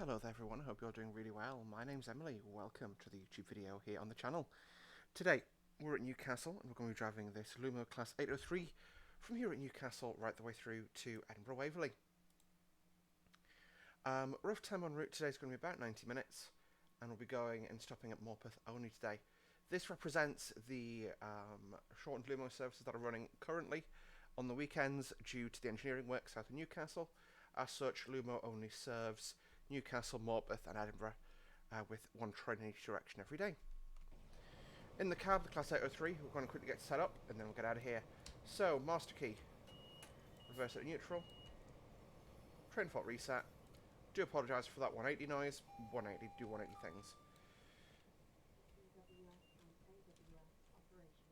Hello there everyone, I hope you're doing really well. My name's Emily, welcome to the YouTube video here on the channel. Today we're at Newcastle and we're going to be driving this Lumo Class 803 from here at Newcastle right the way through to Edinburgh Waverley. Rough time en route today is going to be about 90 minutes and we'll be going and stopping at Morpeth only today. This represents the shortened Lumo services that are running currently on the weekends due to the engineering work south of Newcastle. As such, Lumo only serves Newcastle, Morpeth and Edinburgh with one train in each direction every day. In the cab, the Class 803, we're going to quickly get set up and then we'll get out of here. So, master key, reverse at neutral, train fault reset. Do apologise for that 180 noise, 180, do 180 things.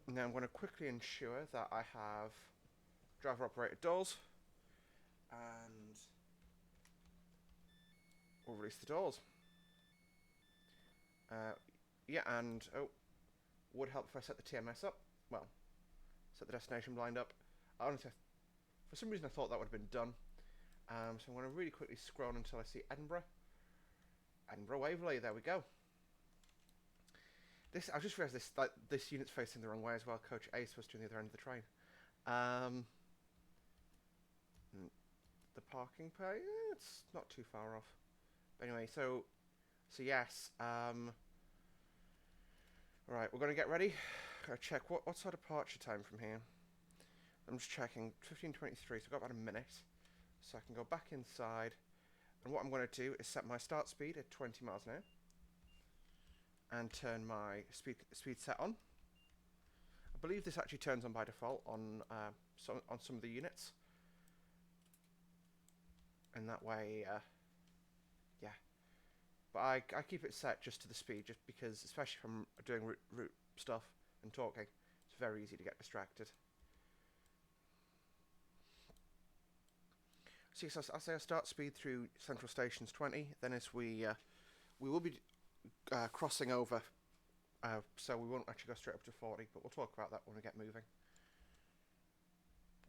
Now I'm going to quickly ensure that I have driver operated doors and we'll release the doors. Yeah, and would help if I set the TMS up. Well, set the destination blind up. Honestly, for some reason I thought that would have been done. So I'm going to really quickly scroll until I see Edinburgh. Edinburgh Waverley, there we go. I just realised this unit's facing the wrong way as well. Coach A is supposed to be on the other end of the train. The parking pay, it's not too far off. But anyway, so yes. Right, we're going to get ready. Gotta check what sort of departure time from here. I'm just checking 15:23, so I've got about a minute. So I can go back inside. And what I'm going to do is set my start speed at 20 miles an hour. And turn my speed set on. I believe this actually turns on by default on some of the units. And that way, yeah. But I keep it set just to the speed, just because, especially if I'm doing route stuff and talking, it's very easy to get distracted. So yes, I'll say our start speed through Central Station's 20. Then as we will be crossing over, so we won't actually go straight up to 40, but we'll talk about that when we get moving.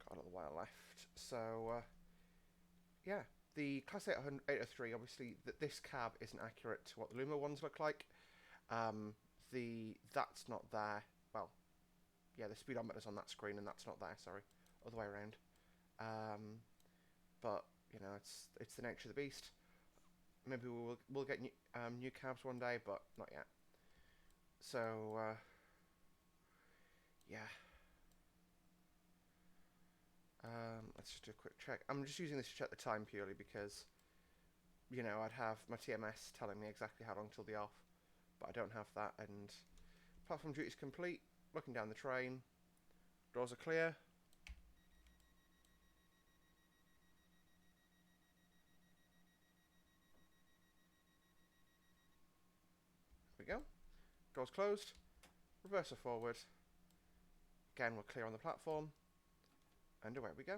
Got a little while left. So yeah. The Class 803, obviously, this cab isn't accurate to what the Lumo ones look like. That's not there. Well, yeah, the speedometer's on that screen, and that's not there. Sorry, other way around. But you know, it's the nature of the beast. Maybe we'll get new cabs one day, but not yet. So yeah. Let's just do a quick check. I'm just using this to check the time purely because, you know, I'd have my TMS telling me exactly how long till the off, but I don't have that. And platform duty is complete. Looking down the train, doors are clear. There we go. Doors closed. Reverser forward. Again, we're clear on the platform. And away we go.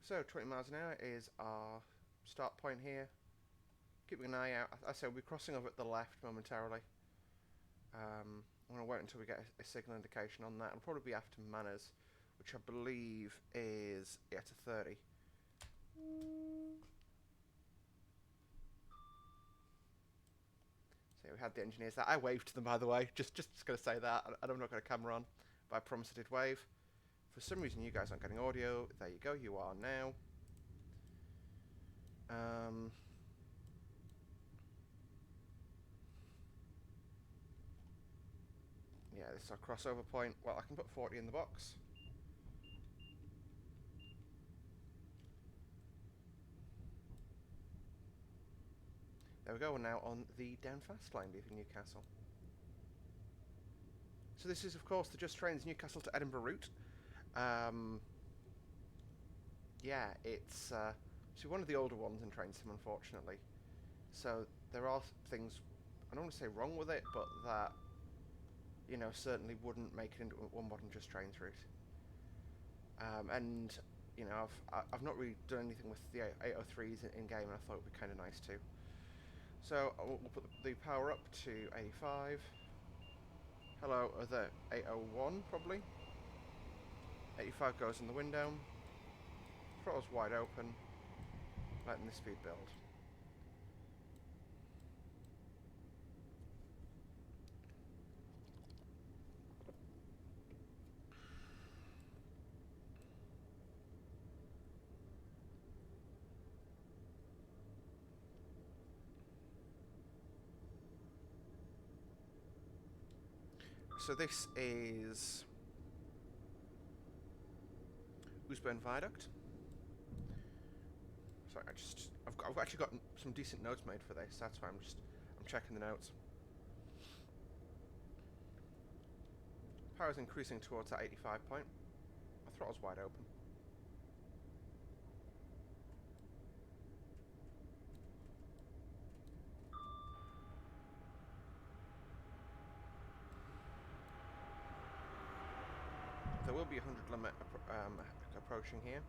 So 20 miles an hour is our start point here. Keeping an eye out. I say we'll be crossing over at the left momentarily. I'm going to wait until we get a signal indication on that. It'll probably be after Manners, which I believe is to 30. So we had the engineers there. I waved to them, by the way. Just going to say that. And I'm not going to camera on, but I promise I did wave. For some reason, you guys aren't getting audio. There you go. You are now. Yeah, this is our crossover point. Well, I can put 40 in the box. There we go, we're now on the down fast line leaving Newcastle. So this is, of course, the Just Trains Newcastle to Edinburgh route. Yeah, it's one of the older ones in Train Sim, unfortunately. So there are things, I don't want to say wrong with it, but that, you know, certainly wouldn't make it into one modern Just Trains route. And you know, I've not really done anything with the 803s in game, and I thought it would be kind of nice too. So we'll put the power up to 85. Hello, other 801 probably. 85 goes in the window. Throttle's wide open. Letting the speed build. So this is Oostburn Viaduct. Sorry, I've actually got some decent notes made for this. That's why I'm checking the notes. Power's increasing towards that 85 point. My throttle's wide open. There will be a 100 limit approaching here.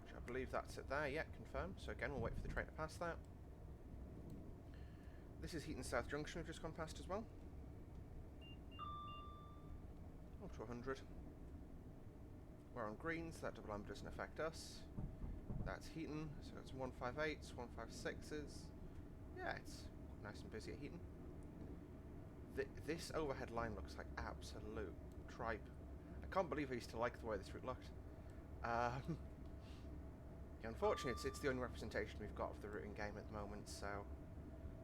Which I believe that's it there. Yeah, confirmed. So again, we'll wait for the train to pass that. This is Heaton South Junction we've just gone past as well. Up to 100. We're on greens, that double amber doesn't affect us. That's Heaton, so it's 158s, 156s. Yeah, it's nice and busy at Heaton. This overhead line looks like absolute tripe. I can't believe I used to like the way this route looked. Yeah, unfortunately, it's the only representation we've got of the route in game at the moment, so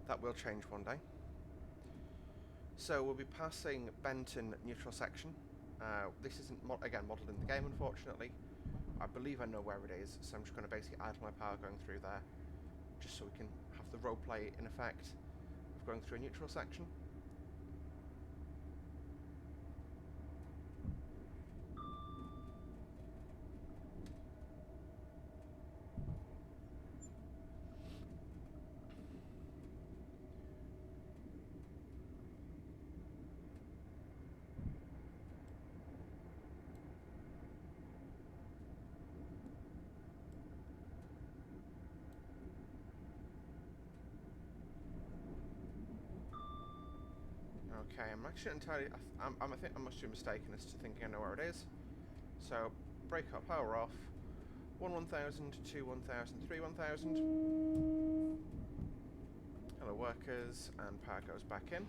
that will change one day. So we'll be passing Benton neutral section. This isn't again modelled in the game, unfortunately. I believe I know where it is, so I'm just going to basically idle my power going through there, just so we can have the roleplay in effect of going through a neutral section. Okay, I'm actually entirely. I think I must be mistaken as to thinking I know where it is. So, brake up, power off. 1000, 2 1000, 3 1000. Hello, workers, and power goes back in.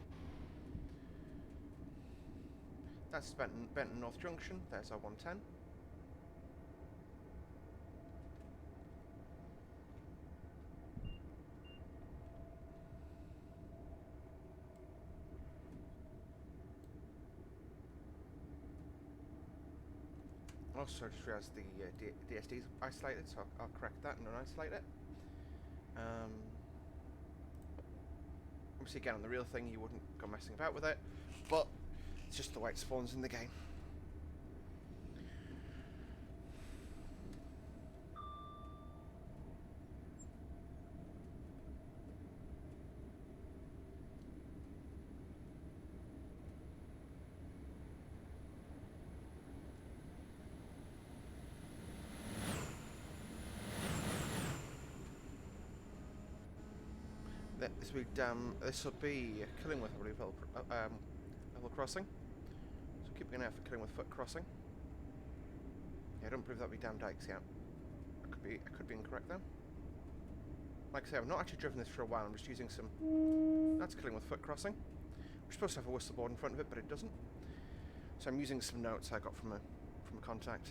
That's Benton North Junction. There's our 110. Also, just realised the DSD is isolated, so I'll correct that and un-isolate it. Obviously, again, on the real thing, you wouldn't go messing about with it, but it's just the way it spawns in the game. This will be Killingworth, I believe, level crossing. So keep an eye out for Killingworth foot crossing. Yeah, I don't believe that'll be Dam Dykes yet. I could be incorrect though. Like I say, I've not actually driven this for a while. I'm just using some. That's Killingworth foot crossing. We're supposed to have a whistle board in front of it, but it doesn't. So I'm using some notes I got from a contact.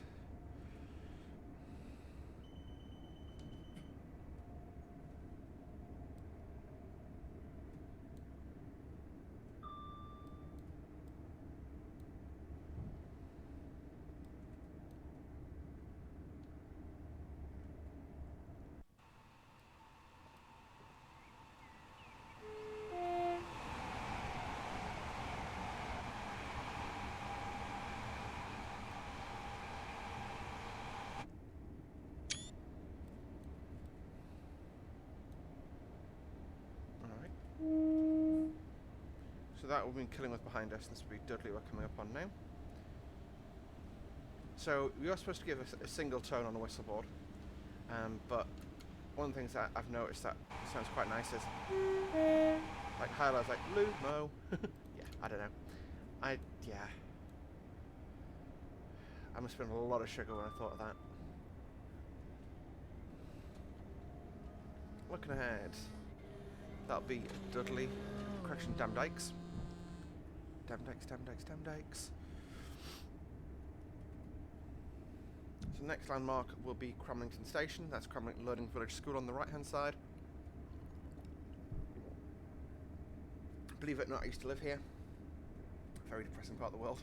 So that will be Killingworth behind us. This will be Dudley we're coming up on now. So we are supposed to give a single tone on a whistle board, but one of the things that I've noticed that sounds quite nice is like high lows, like Lumo. Yeah, I don't know. Yeah. I must have been a lot of sugar when I thought of that. Looking ahead, that'll be Dudley. Correction, Dam Dykes. Dam Dykes, Dam Dykes, Dam Dykes. So the next landmark will be Cramlington Station. That's Cramlington Learning Village School on the right hand side. Believe it or not, I used to live here. Very depressing part of the world.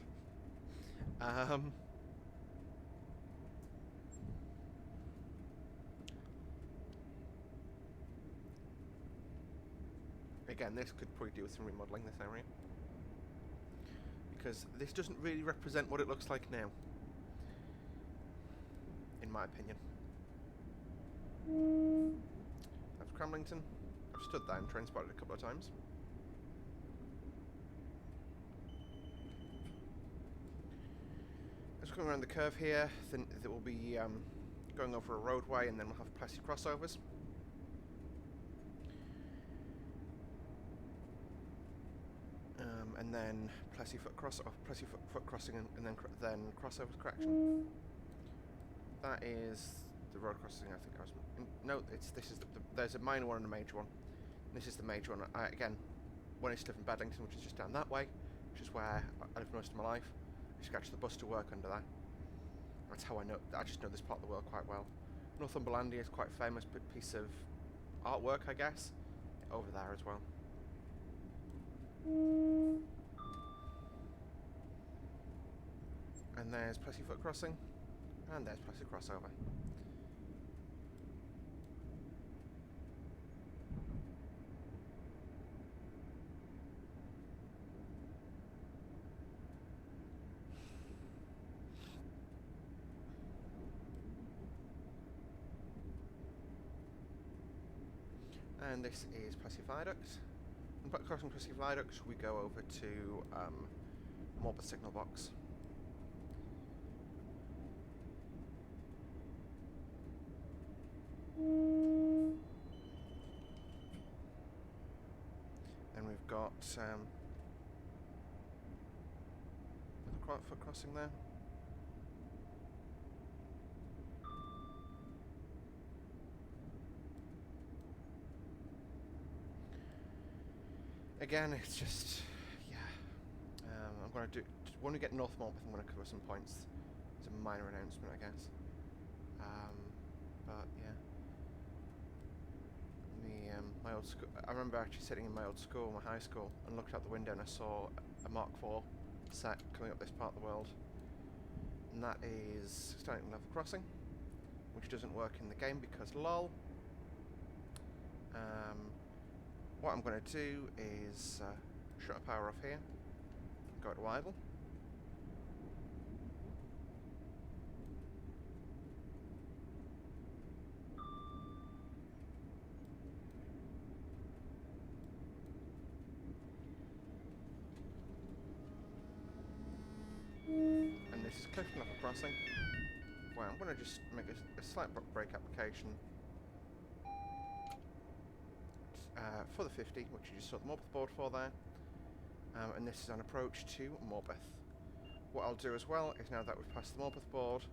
Again, this could probably do with some remodelling, this area, because this doesn't really represent what it looks like now, in my opinion. That's Cramlington. I've stood there and train spotted a couple of times. As we're going around the curve here, then there will be going over a roadway, and then we'll have Plessy crossovers. And then Plessy foot crossing, and then crossovers. Correction. That is the road crossing. I think I was. No, this is there's a minor one and a major one. This is the major one. Again, when I used to live in Bedlington, which is just down that way, which is where I lived most of my life, I used to catch the bus to work under that. That's how I know. I just know this part of the world quite well. Northumberlandia is quite a famous piece of artwork, I guess, over there as well. And there's Plessy foot crossing, and there's Plessy crossover. And this is Plessy Viaduct. And crossing Plessy Viaduct, we go over to Morpeth signal box. Then we've got another foot crossing there. Again, it's just, yeah. I'm going to do, when we get North Morpeth, I'm going to cover some points. It's a minor announcement, I guess. But yeah. My old school, I remember actually sitting in my old school, my high school, and looked out the window and I saw a Mark IV set coming up this part of the world. And that is starting level crossing, which doesn't work in the game because lol. What I'm going to do is shut a power off here, go to idle. And this is Clifton Level Crossing, where I'm going to just make a slight brake application for the 50, which you just saw the Morpeth board for there, and this is an approach to Morpeth. What I'll do as well is, now that we've passed the Morpeth board,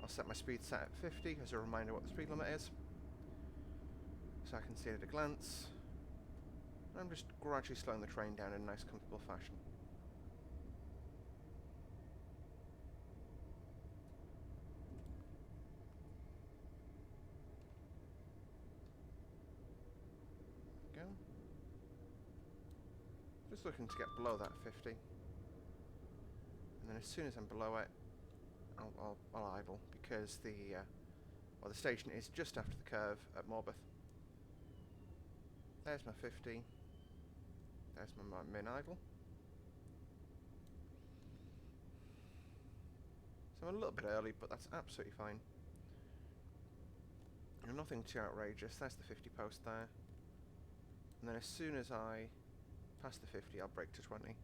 I'll set my speed set at 50 as a reminder what the speed limit is, so I can see it at a glance. And I'm just gradually slowing the train down in a nice comfortable fashion. Just looking to get below that 50, and then as soon as I'm below it, I'll idle, because the station is just after the curve at Morpeth. There's my 50. There's my min idle. So I'm a little bit early, but that's absolutely fine. And nothing too outrageous. There's the 50 post there, and then as soon as I past the 50, I'll brake to 20.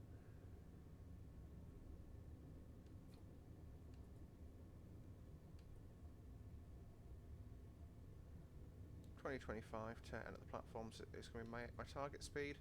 2025 to enter the platforms. It's going to be my target speed.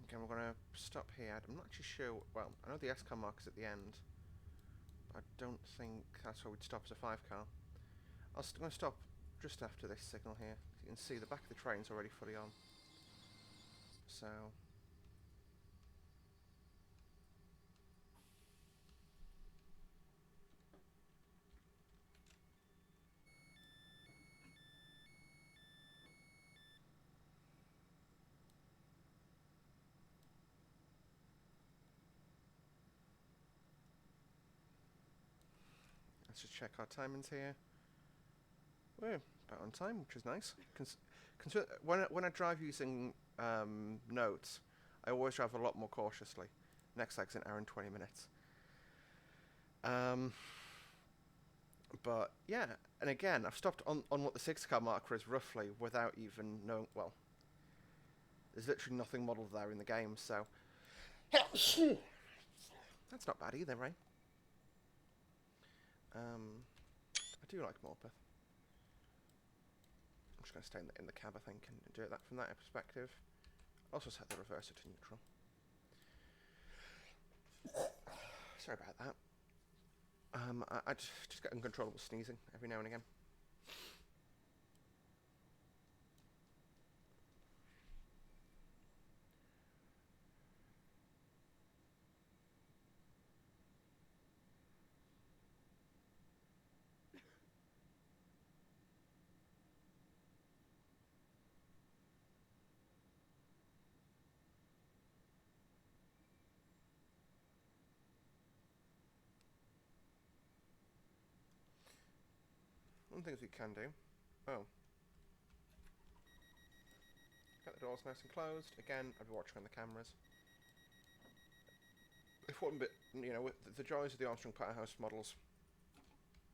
Again, we're going to stop here. I'm not actually sure. Well, I know the S car mark is at the end. But I don't think that's where we'd stop as a 5 car. I'm going to stop just after this signal here. You can see the back of the train's already fully on. So... let's just check our timings here. We're about on time, which is nice. When I drive using notes, I always drive a lot more cautiously. Next leg's an hour and 20 minutes. But yeah, and again, I've stopped on what the 6 car marker is roughly without even knowing. Well, there's literally nothing modelled there in the game, so that's not bad either, right? I do like Morpeth. I'm just going to stay in the cab, I think, and do it from that perspective. Also set the reverser to neutral. Sorry about that. I just get uncontrollable sneezing every now and again. One things we can do. Oh. Get the doors nice and closed. Again, I'd be watching on the cameras. If one bit, you know, with the joys of the Armstrong Powerhouse models,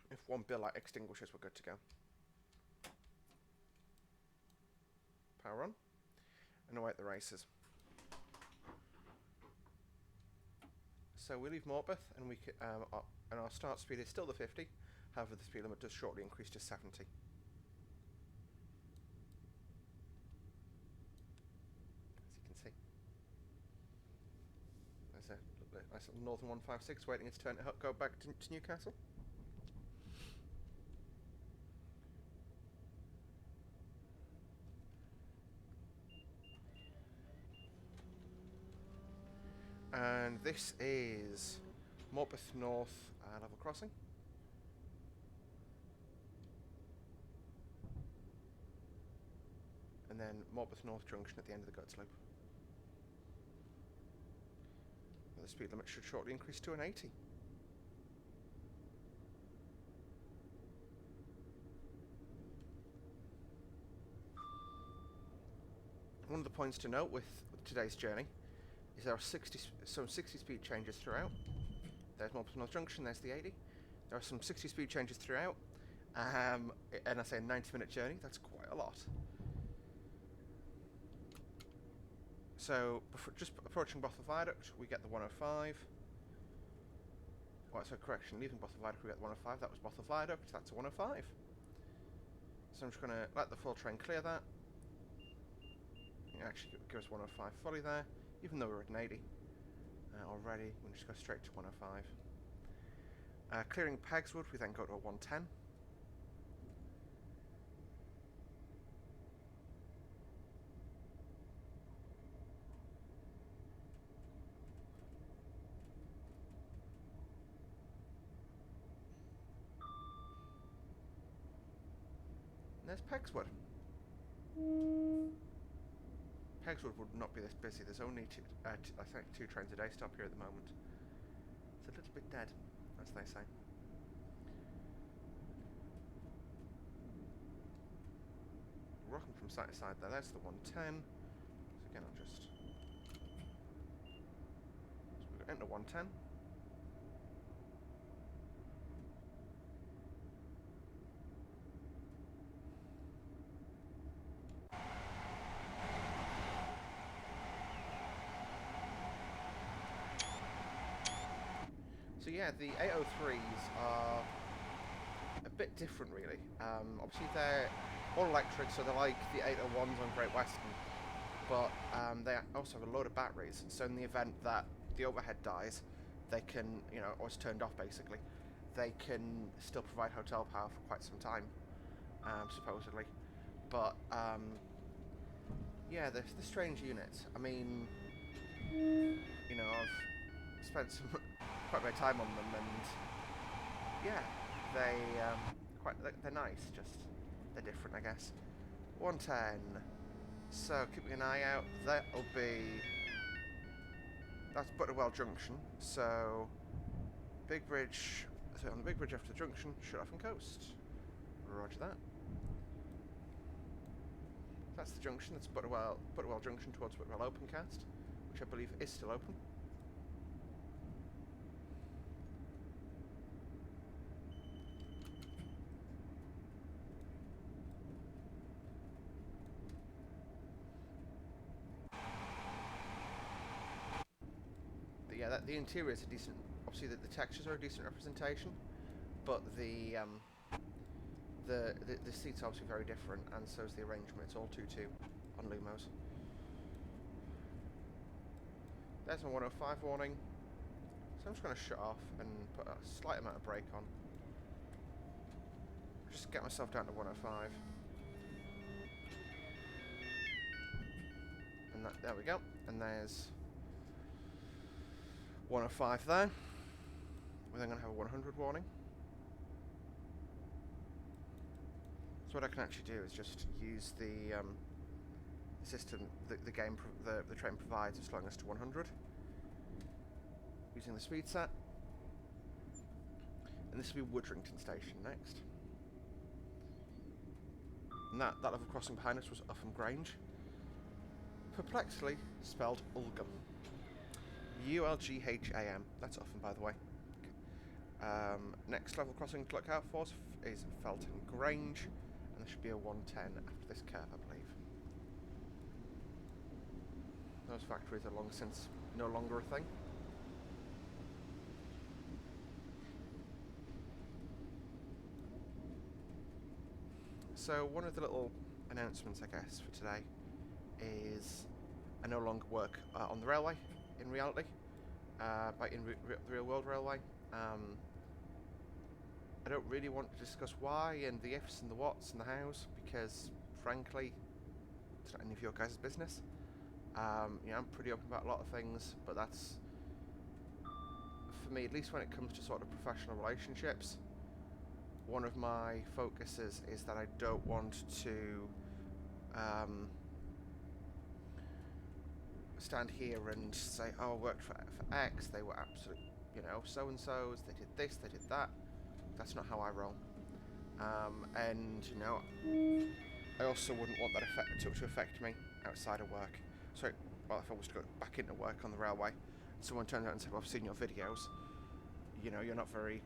if one bit light extinguishes, we're good to go. Power on. And await the races. So we leave Morpeth, and we and our start speed is still the 50. However, the speed limit does shortly increase to 70. As you can see. There's a nice little Northern 156 waiting its turn to go back to Newcastle. And this is Morpeth North level crossing. And then Morpeth North Junction at the end of the Guts Loop. The speed limit should shortly increase to an 80. One of the points to note with today's journey is there are some 60 speed changes throughout. There's Morpeth North Junction, there's the 80. There are some 60 speed changes throughout. And I say a 90-minute journey, that's quite a lot. So, just approaching Bothwell Viaduct, we get the 105. Well, so correction, leaving Bothwell Viaduct, we get the 105. That was Bothwell Viaduct, that's a 105. So I'm just going to let the full train clear that. It actually gives 105 fully there, even though we're at an 80 already. We'll just go straight to 105. Clearing Pegswood, we then go to a 110. And there's Pegswood. Pegswood would not be this busy. There's only I think 2 trains a day stop here at the moment. It's a little bit dead, as they say. Rocking from side to side there. There's the 110. So again, I'll just... So we'll enter 110. So yeah, the 803s are a bit different, really. Obviously, they're all electric, so they're like the 801s on Great Western, but they also have a load of batteries. So in the event that the overhead dies, they can, you know, or it's turned off basically, they can still provide hotel power for quite some time, supposedly. But yeah, they're strange units. I mean, you know, I've spent quite a bit of time on them, and yeah, they're nice. Just they're different, I guess. 110. So keeping an eye out. That's Butterwell Junction. So big bridge. So on the big bridge after the junction, shut off and coast. Roger that. That's the junction. That's Butterwell Junction towards Butterwell Opencast, which I believe is still open. Yeah, the interiors are decent. Obviously, the textures are a decent representation, but the seats are obviously very different, and so is the arrangement. It's all 2-2 on Lumos. There's my 105 warning. So I'm just going to shut off and put a slight amount of brake on. Just get myself down to 105. And there we go. And there's 105 there. We're then going to have a 100 warning. So what I can actually do is just use the system the train provides of slowing us to 100 using the speed set. And this will be Woodrington Station next. And that level crossing behind us was Upham Grange. Perplexingly spelled Ulgham. Ulgham. That's Upham, by the way. Next level crossing to look out for is Felton Grange, and there should be a 110 after this curve, I believe. Those factories are long since no longer a thing. So one of the little announcements, I guess, for today is I no longer work on the railway in reality, the real world railway. I don't really want to discuss why and the ifs and the whats and the hows, because frankly it's not any of your guys' business. You know, I'm pretty open about a lot of things, but that's, for me, at least when it comes to sort of professional relationships, one of my focuses is that I don't want to stand here and say, oh, I worked for X, they were absolute, you know, so-and-sos, they did this, they did that. That's not how I roll. And, you know, I also wouldn't want that to affect me outside of work. So, well, if I was to go back into work on the railway, someone turned out and said, well, I've seen your videos, you know, you're not very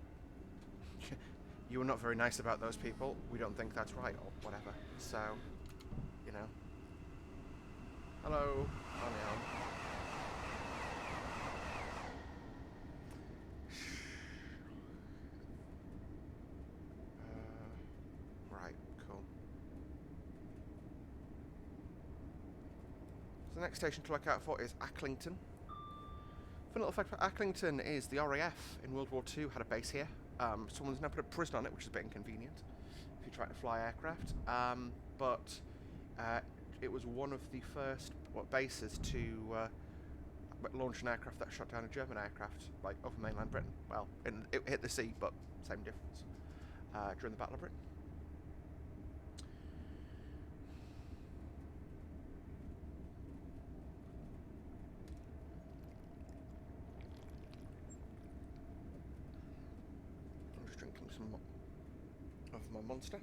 you were not very nice about those people, we don't think that's right, or whatever. So, you know. Hello, on my own. Right, cool. So the next station to look out for is Acklington. Fun little fact about Acklington is the RAF in World War II had a base here. Someone's now put a prison on it, which is a bit inconvenient if you're trying to fly aircraft. But it was one of the first bases to launch an aircraft that shot down a German aircraft, like over mainland Britain. Well, it hit the sea, but same difference. During the Battle of Britain. of my monster.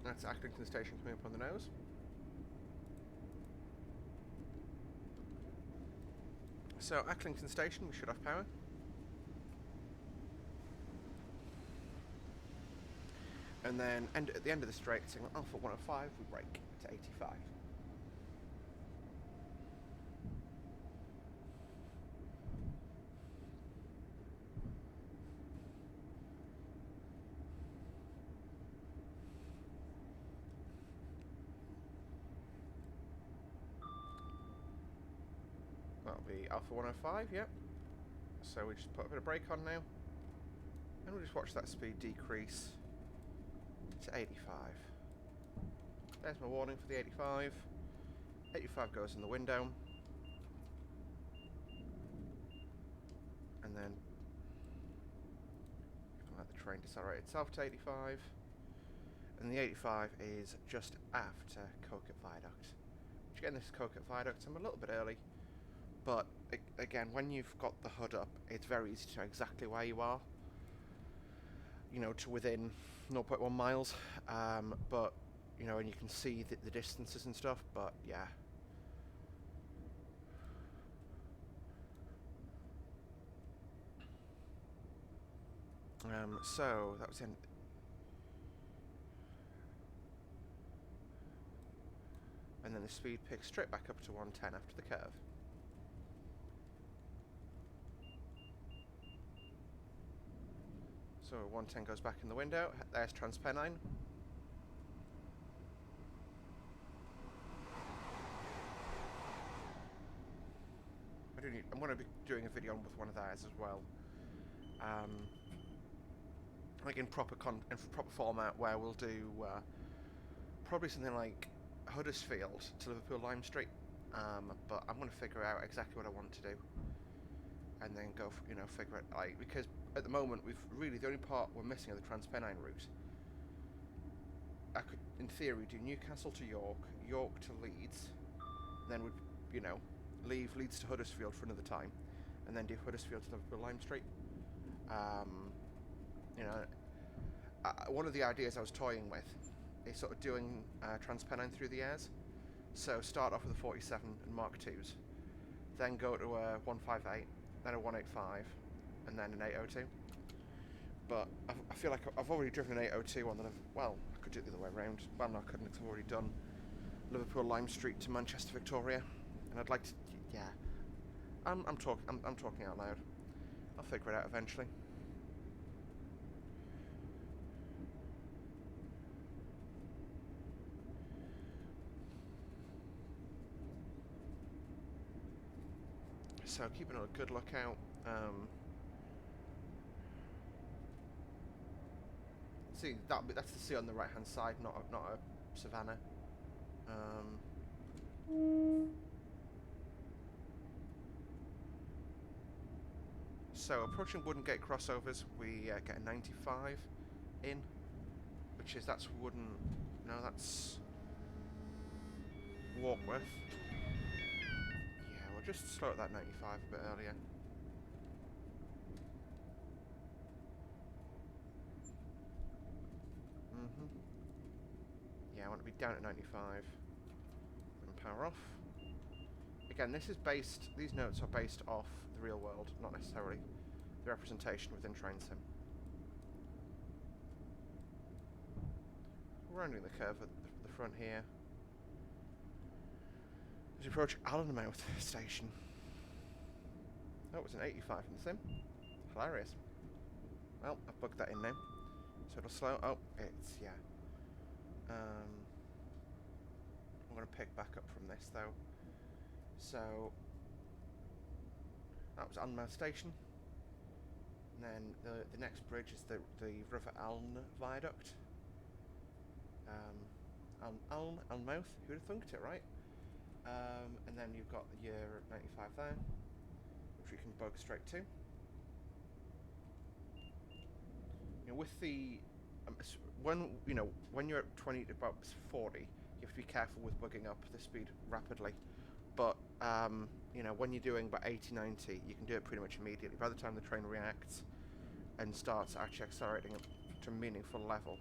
That's Acklington Station coming up on the nose. So, Acklington Station, we should have power. And then at the end of the straight, signal Alpha 105, we brake to 85. That'll be Alpha 105, yep. So we just put a bit of brake on now. And we'll just watch that speed decrease to 85. There's my warning for the 85. 85 goes in the window. And then let the train decelerate itself to 85. And the 85 is just after Coquet Viaduct. Which again, this is Coquet Viaduct. I'm a little bit early. But again, when you've got the hood up, it's very easy to know exactly where you are. You know, to within 0.1 miles. But, you know, and you can see the distances and stuff. But, yeah. So, that was the end. And then the speed picks straight back up to 110 after the curve. So 110 goes back in the window. There's Transpennine. I'm going to be doing a video with one of theirs as well. Like in proper format, where we'll do probably something like Huddersfield to Liverpool Lime Street. But I'm going to figure out exactly what I want to do, and then go, figure it like, because at the moment we've really, the only part we're missing are the Transpennine route. I could, in theory, do Newcastle to York, York to Leeds, then would, leave Leeds to Huddersfield for another time, and then do Huddersfield to Liverpool Lime Street. One of the ideas I was toying with is sort of doing Transpennine through the airs. So start off with a 47 and Mark IIs, then go to a 158, then a 185, and then an 802. But I feel like I've already driven an 802 on the, well, I could do it the other way around. Well, no, I couldn't, because I've already done Liverpool Lime Street to Manchester Victoria, and I'd like to, yeah. I'm talking out loud. I'll figure it out eventually. So keeping a good lookout. See, that's the sea on the right hand side, not a savannah. So approaching Wooden Gate crossovers, we get a 95 in, that's Wooden. No, that's Warkworth. Yeah, we'll just slow at that 95 a bit earlier. Yeah, I want to be down at 95 and power off. Again, these notes are based off the real world, not necessarily the representation within Train Sim. We're rounding the curve at the front here. As we approach Allenmouth station. Oh, it was an 85 in the sim. Hilarious. Well, I've bugged that in now. So it'll slow. Oh, it's, yeah. I'm going to pick back up from this though. So that was Allenmouth station. And then the next bridge is the River Aln Viaduct. Allenmouth, who'd have thunked it, right? And then you've got your 95 there, which we can bug straight to. With the when you're at 20 to about 40, you have to be careful with bugging up the speed rapidly. But when you're doing about 80, 90, you can do it pretty much immediately. By the time the train reacts and starts actually accelerating to a meaningful level.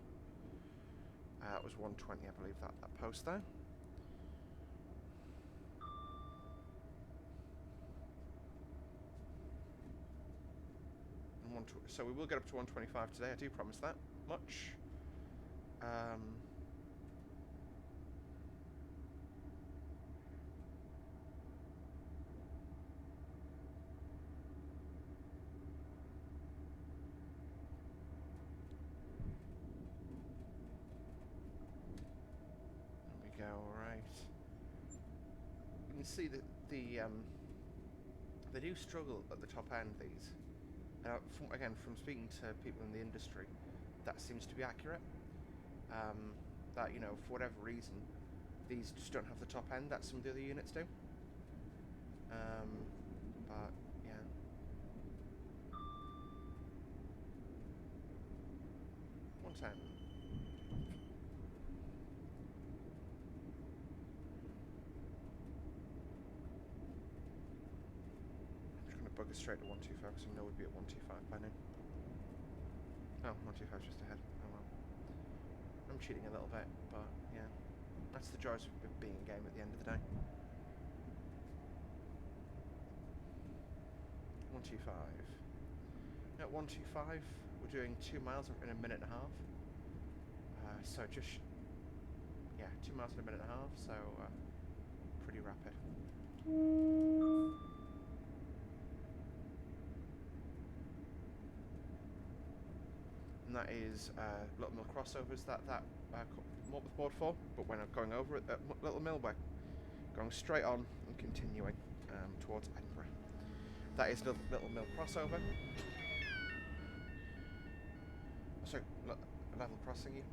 It was 120, I believe, that post there. So we will get up to 125 today, I do promise that much. There we go, right. You can see that they do struggle at the top end, these. From speaking to people in the industry, that seems to be accurate. That, for whatever reason, these just don't have the top end that some of the other units do. But, yeah. One ten. Bug us straight to 125 because I know we'd be at 125 by now. Oh, 125 just ahead. Oh well. I'm cheating a little bit, but yeah. That's the joys of being in game at the end of the day. 125. At 125, we're doing 2 miles in a minute and a half. So just, 2 miles in a minute and a half, so pretty rapid. And that is Little Mill crossovers that Morpeth board for, but we're not going over it at Little Mill, we're going straight on and continuing towards Edinburgh. That is Little Mill crossover. Sorry, level crossing you.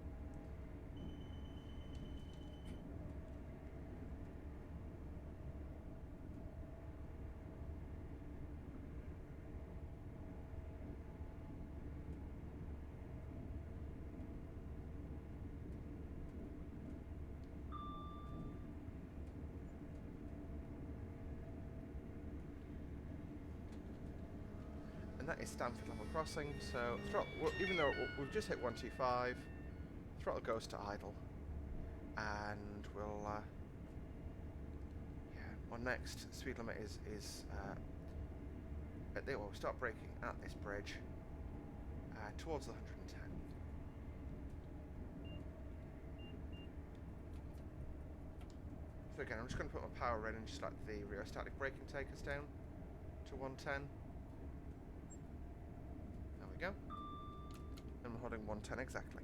That is Stamford level crossing, so even though we've just hit 125, throttle goes to idle, and we'll our next speed limit is we'll start braking at this bridge towards the 110. So again, I'm just going to put my power in and just let the rheostatic braking take us down to 110. Go. And we're holding 110 exactly.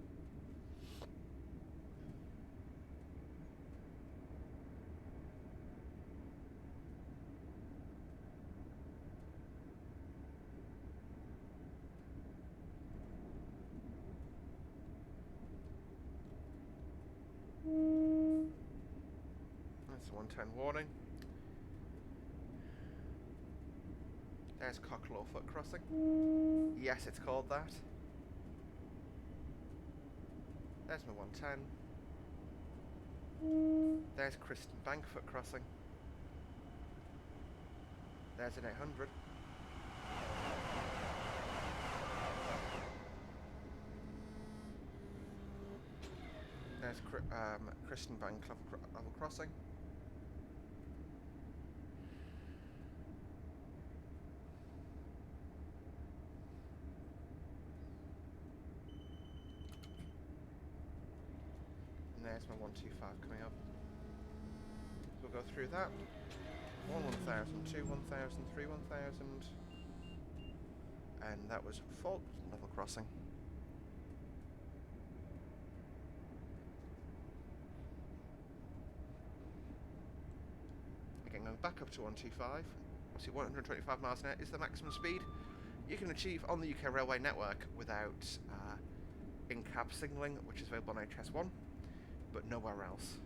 That's a 110 warning. There's Cocklow-foot crossing. Yes, it's called that. There's my 110. There's Kristen Bankfoot crossing. There's an 800. There's Kristen Bank level crossing. There's my 125 coming up. So we'll go through that. 1,000, 2, 1,000, 3, 1,000. And that was Fault level crossing. Again, going back up to 125. Obviously 125 miles an hour is the maximum speed you can achieve on the UK railway network without in-cab signalling, which is available on HS1. But nowhere else.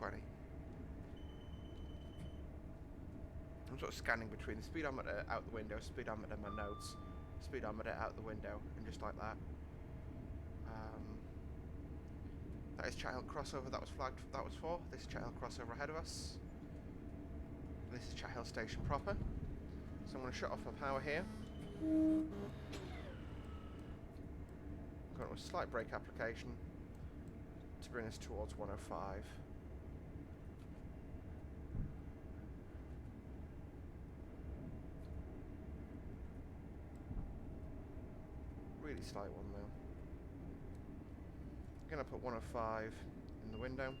120. I'm sort of scanning between the speedometer out the window, speedometer my notes, speedometer out the window, and just like that. That is child crossover that was flagged, that was for. This is child crossover ahead of us. This is Chat Hill Station proper. So I'm going to shut off my power here. Got a slight brake application to bring us towards 105. Really slight one though. I'm going to put 105 in the window.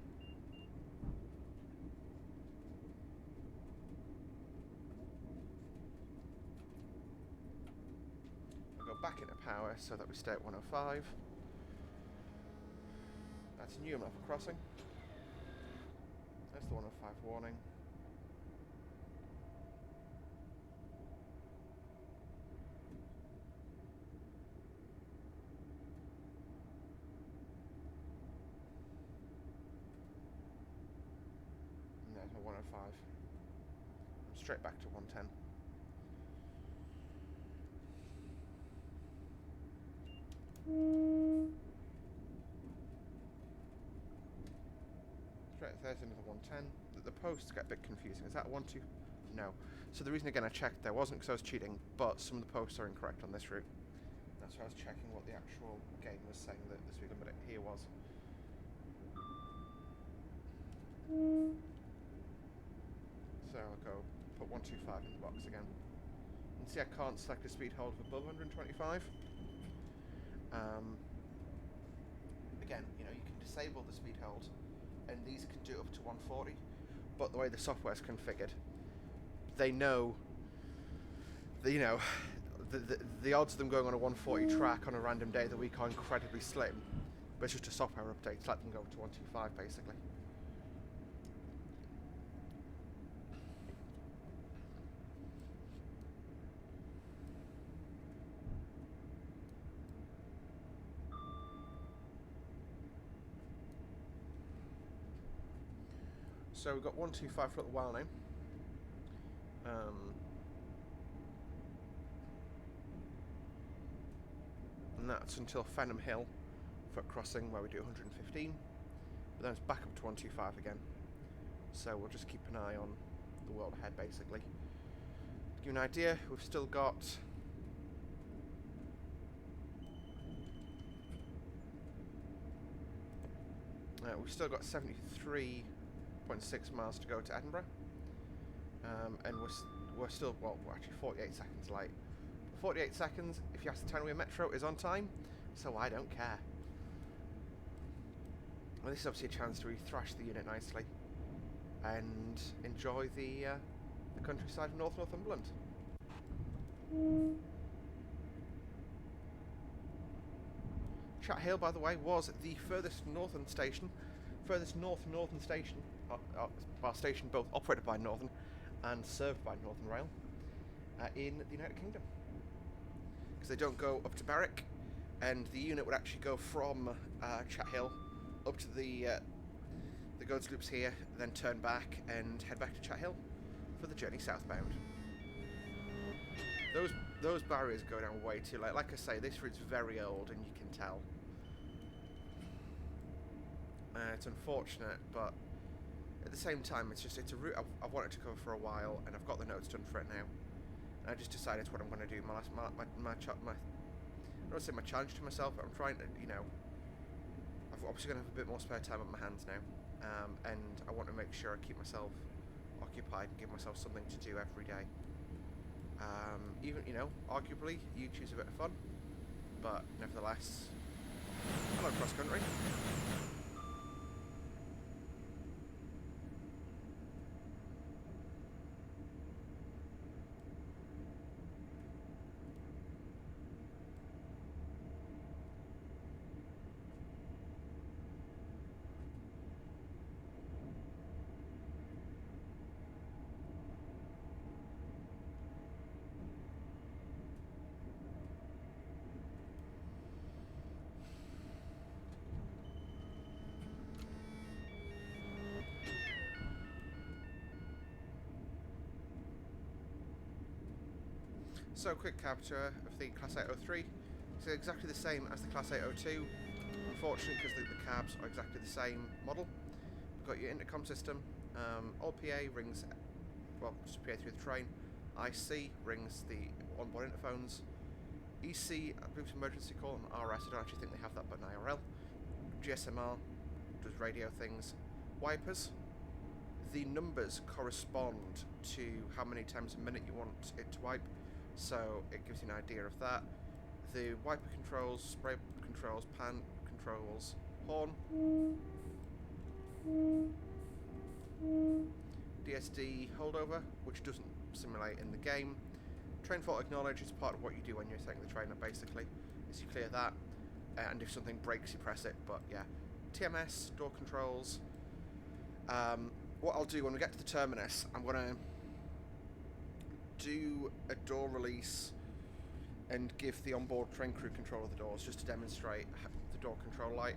I'll go back into power so that we stay at 105. That's Newcastle crossing. That's the 105 warning. And there's my 105. I'm straight back to 110. There's another 110. The posts get a bit confusing. Is that 1, 2? No. So the reason again I checked there wasn't because I was cheating, but some of the posts are incorrect on this route. That's why I was checking what the actual game was saying that the speed limit here was. So I'll go put 125 in the box again. And see, I can't select a speed hold above 125. Again, you know, you can disable the speed hold, and these can do up to 140, but the way the software's configured, they know that, you know, the odds of them going on a 140 track on a random day of the week are incredibly slim, but it's just a software update to let them go to 125 basically. So we've got 125 for a little while now. And that's until Fenham Hill foot crossing where we do 115. But then it's back up to 125 again. So we'll just keep an eye on the world ahead basically. To give you an idea, we've still got we've still got 73.6 miles to go to Edinburgh, and we're still, well, we're actually 48 seconds late. 48 seconds, if you ask the Tanway Metro, is on time, so I don't care. Well, this is obviously a chance to re-thrash the unit nicely and enjoy the countryside of North Northumberland. Chat Hill, by the way, was the furthest northern station, northern station, well, station both operated by Northern and served by Northern Rail in the United Kingdom. Because they don't go up to Berwick, and the unit would actually go from Chat Hill up to the goods loops here, then turn back and head back to Chat Hill for the journey southbound. Those barriers go down way too late. Like I say, this route's very old, and you can tell. It's unfortunate, but at the same time, it's a route I've wanted to cover for a while, and I've got the notes done for it now. And I just decided it's what I'm going to do. I don't want to say my challenge to myself, but I'm trying to, you know, I've obviously going to have a bit more spare time on my hands now, and I want to make sure I keep myself occupied and give myself something to do every day. Even, you know, arguably, YouTube's a bit of fun, but nevertheless, hello cross country. So, quick capture of the Class 803. It's exactly the same as the Class 802. Unfortunately, because the cabs are exactly the same model. We've got your intercom system. All PA rings, well, just PA through the train. IC rings the onboard interphones. EC, I believe it's emergency call, and RS, I don't actually think they have that button IRL. GSMR does radio things. Wipers, the numbers correspond to how many times a minute you want it to wipe, so it gives you an idea of that. The wiper controls, spray controls, pan controls, horn, DSD holdover, which doesn't simulate in the game. Train fault acknowledge is part of what you do when you're setting the train up, basically, is you clear that, and if something breaks you press it, but yeah. TMS, door controls. What I'll do when we get to the terminus, I'm going to do a door release and give the onboard train crew control of the doors, just to demonstrate the door control light.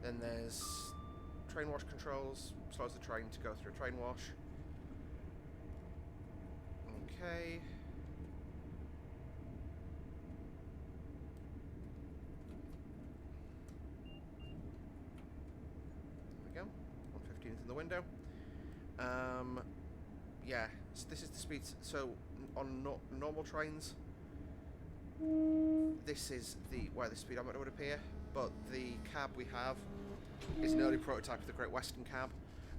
Then there's train wash controls, slows the train to go through a train wash. Okay. There we go. 115 is in the window. Yeah, so this is the speed. So on normal trains, this is where the speedometer would appear. But the cab we have is an early prototype of the Great Western cab.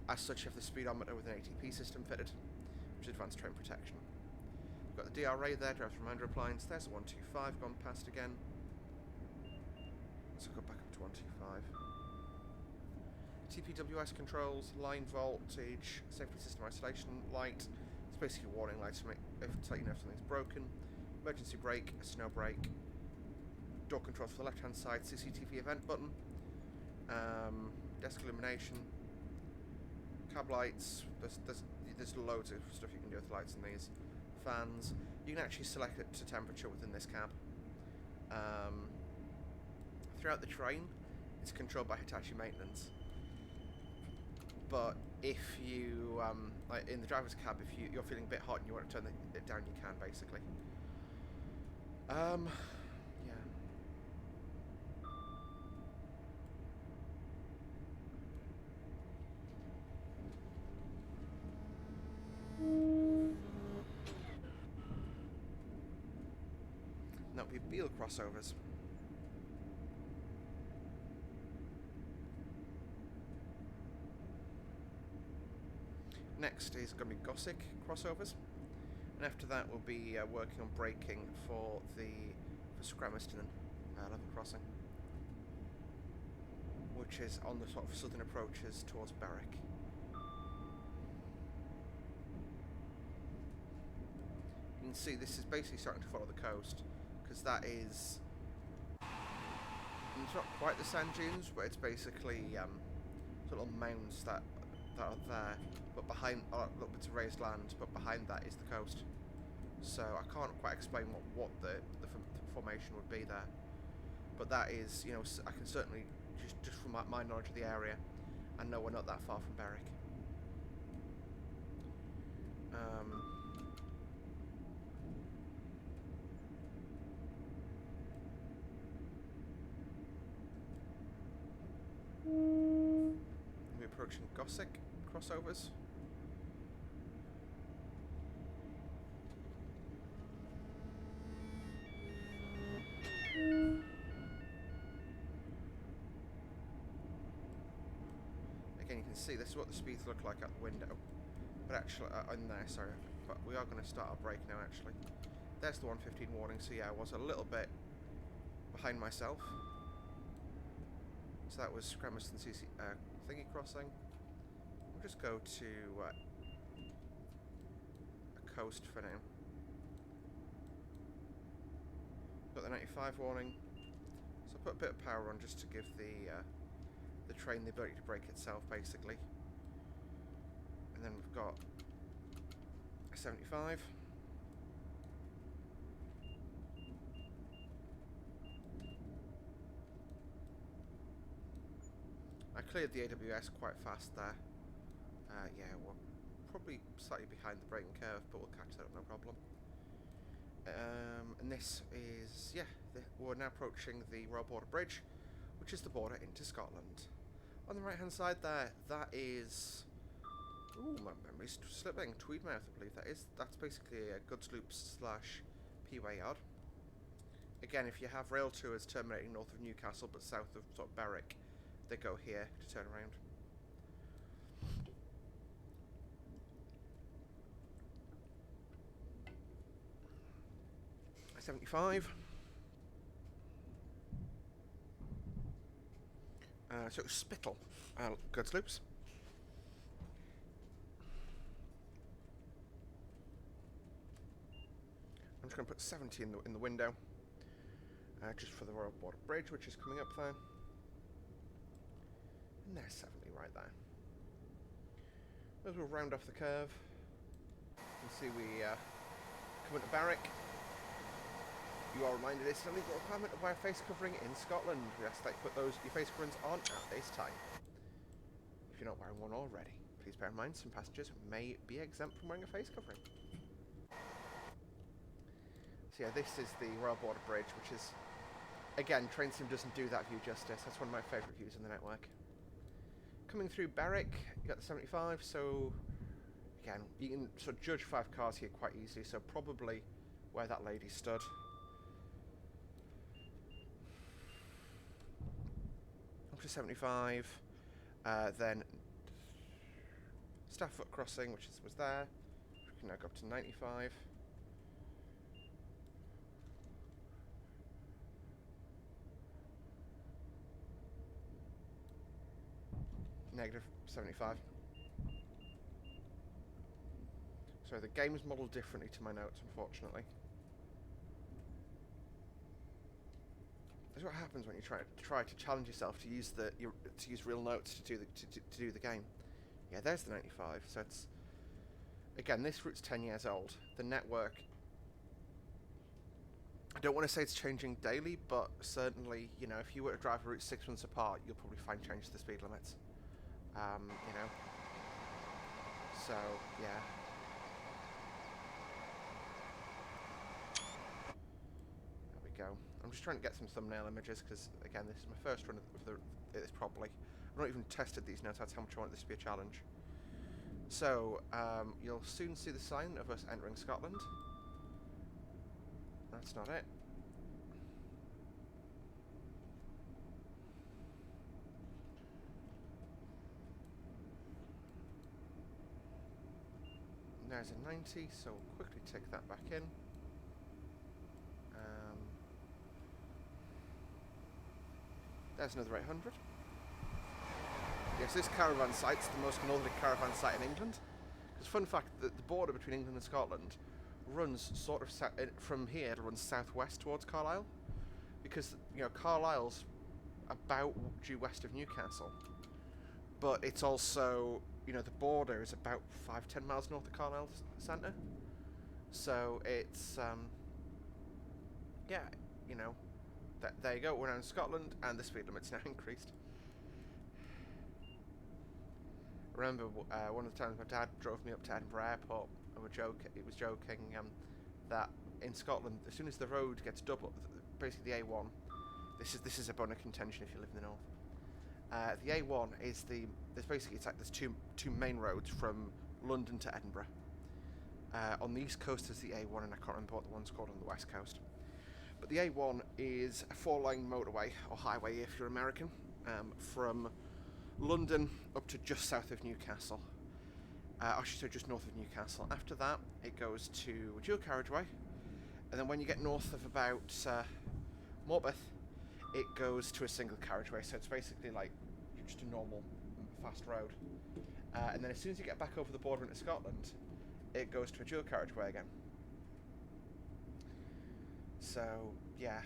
As such, you have the speedometer with an ATP system fitted, which is advanced train protection. We've got the DRA there, driver's reminder appliance. There's the 125 gone past again. Let's go back up to 125. TPWS controls, line voltage, safety system isolation light. It's basically a warning light to let you know if something's broken. Emergency brake, snow brake. Door controls for the left hand side, CCTV event button. Desk illumination. Cab lights. There's loads of stuff you can do with lights in these. Fans. You can actually select it to temperature within this cab. Throughout the train, it's controlled by Hitachi maintenance. But if you, like in the driver's cab, if you're feeling a bit hot and you want to turn it down, you can, basically. Yeah. That would be Beale crossovers. Next is going to be Gossick crossovers, and after that we'll be working on braking for Scrameston level crossing, which is on the sort of southern approaches towards Berwick. You can see this is basically starting to follow the coast, because that is, it's not quite the sand dunes, but it's basically little mounds that are there, but behind little bits of raised land, but behind that is the coast. So I can't quite explain what the formation would be there, but that is, you know, I can certainly just from my knowledge of the area, I know we're not that far from Berwick. We're approaching Gossick crossovers. Again, you can see this is what the speeds look like out the window, but actually in there, sorry, but we are going to start our brake now. Actually, there's the 115 warning. So yeah, I was a little bit behind myself. So that was Scrameston thingy crossing. We'll just go to a coast for now. Got the 95 warning. So I put a bit of power on just to give the train the ability to brake itself, basically. And then we've got a 75. I cleared the AWS quite fast there. Yeah, we're probably slightly behind the braking curve, but we'll catch that up, no problem. And this is, yeah, we're now approaching the Royal Border Bridge, which is the border into Scotland. On the right hand side there, that is, ooh, my memory's slipping, Tweedmouth I believe that is. That's basically a goods loop slash P-way yard. Again, if you have rail tours terminating north of Newcastle but south of sort of Berwick, they go here to turn around. I-75. So Spittal, goods loops. I'm just going to put 70 in the window, just for the Royal Border Bridge, which is coming up there. And there's 70 right there. As we'll round off the curve, you can see we come into Berwick. You are reminded it's a legal requirement to wear face covering in Scotland. We ask that you put your face coverings on at this time. If you're not wearing one already, please bear in mind some passengers may be exempt from wearing a face covering. So yeah, this is the Royal Border Bridge, which is, again, Train Sim doesn't do that view justice. That's one of my favourite views in the network. Coming through Berwick, you got the 75, so again, you can sort of judge 5 cars here quite easily, so probably where that lady stood. Up to 75, then Stafford Crossing, which was there. We can now go up to 95. Negative 75. So the game is modelled differently to my notes, unfortunately. This is what happens when you try to challenge yourself to use real notes to do the game. Yeah, there's the 95. So it's, again, this route's 10 years old. The network, I don't want to say it's changing daily, but certainly, you know, if you were to drive a route 6 months apart, you'll probably find change to the speed limits. You know, so yeah. There we go. I'm just trying to get some thumbnail images because, again, this is my first run of this properly. I've not even tested these notes. That's how much I want this to be a challenge. So you'll soon see the sign of us entering Scotland. That's not it. There's a 90, so we'll quickly take that back in. There's another 800. Yes, this caravan site's the most northerly caravan site in England. Because fun fact, the border between England and Scotland runs sort of from here, it runs southwest towards Carlisle. Because, you know, Carlisle's about due west of Newcastle. But it's also, you know, the border is about 5-10 miles north of Carlisle centre. So it's, yeah, you know, there you go, we're now in Scotland, and the speed limit's now increased. Remember, one of the times my dad drove me up to Edinburgh Airport, and he was joking that in Scotland, as soon as the road gets double, basically the A1, this is a bone of contention if you live in the north. The A1 is there's two main roads from London to Edinburgh. On the east coast is the A1, and I can't remember what the one's called on the west coast. But the A1 is a 4-lane motorway, or highway if you're American, from London up to just south of Newcastle. I should say just north of Newcastle. After that, it goes to a dual carriageway, and then when you get north of about Morpeth, it goes to a single carriageway. So it's basically like just a normal fast road. And then as soon as you get back over the border into Scotland, it goes to a dual carriageway again. So, yeah.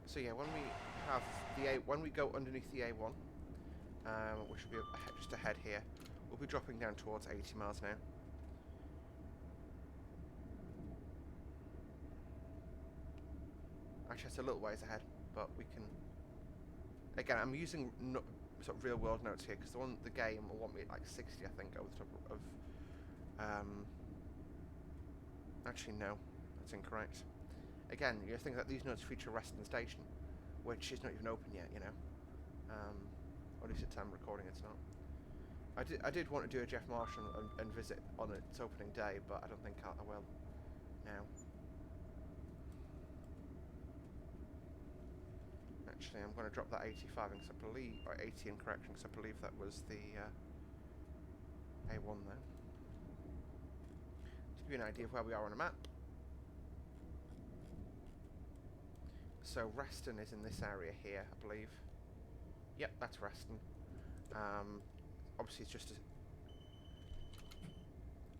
So yeah, when we go underneath the A1, which will be just ahead here, we'll be dropping down towards 80 miles an hour. Actually, it's a little ways ahead, but we can... Again, I'm using sort of real-world notes here, because the game will want me at like 60, I think, over the top of... Actually, no. That's incorrect. Again, you think that these notes feature Reston Station, which is not even open yet, you know. Or at least at time recording, it's not. I did want to do a Jeff Marsh and visit on its opening day, but I don't think I will now. Actually, I'm going to drop that 85 because I believe, or 80 in correction, because I believe that was the A1 there. To give you an idea of where we are on a map. So Reston is in this area here, I believe. Yep, that's Reston. Obviously, it's just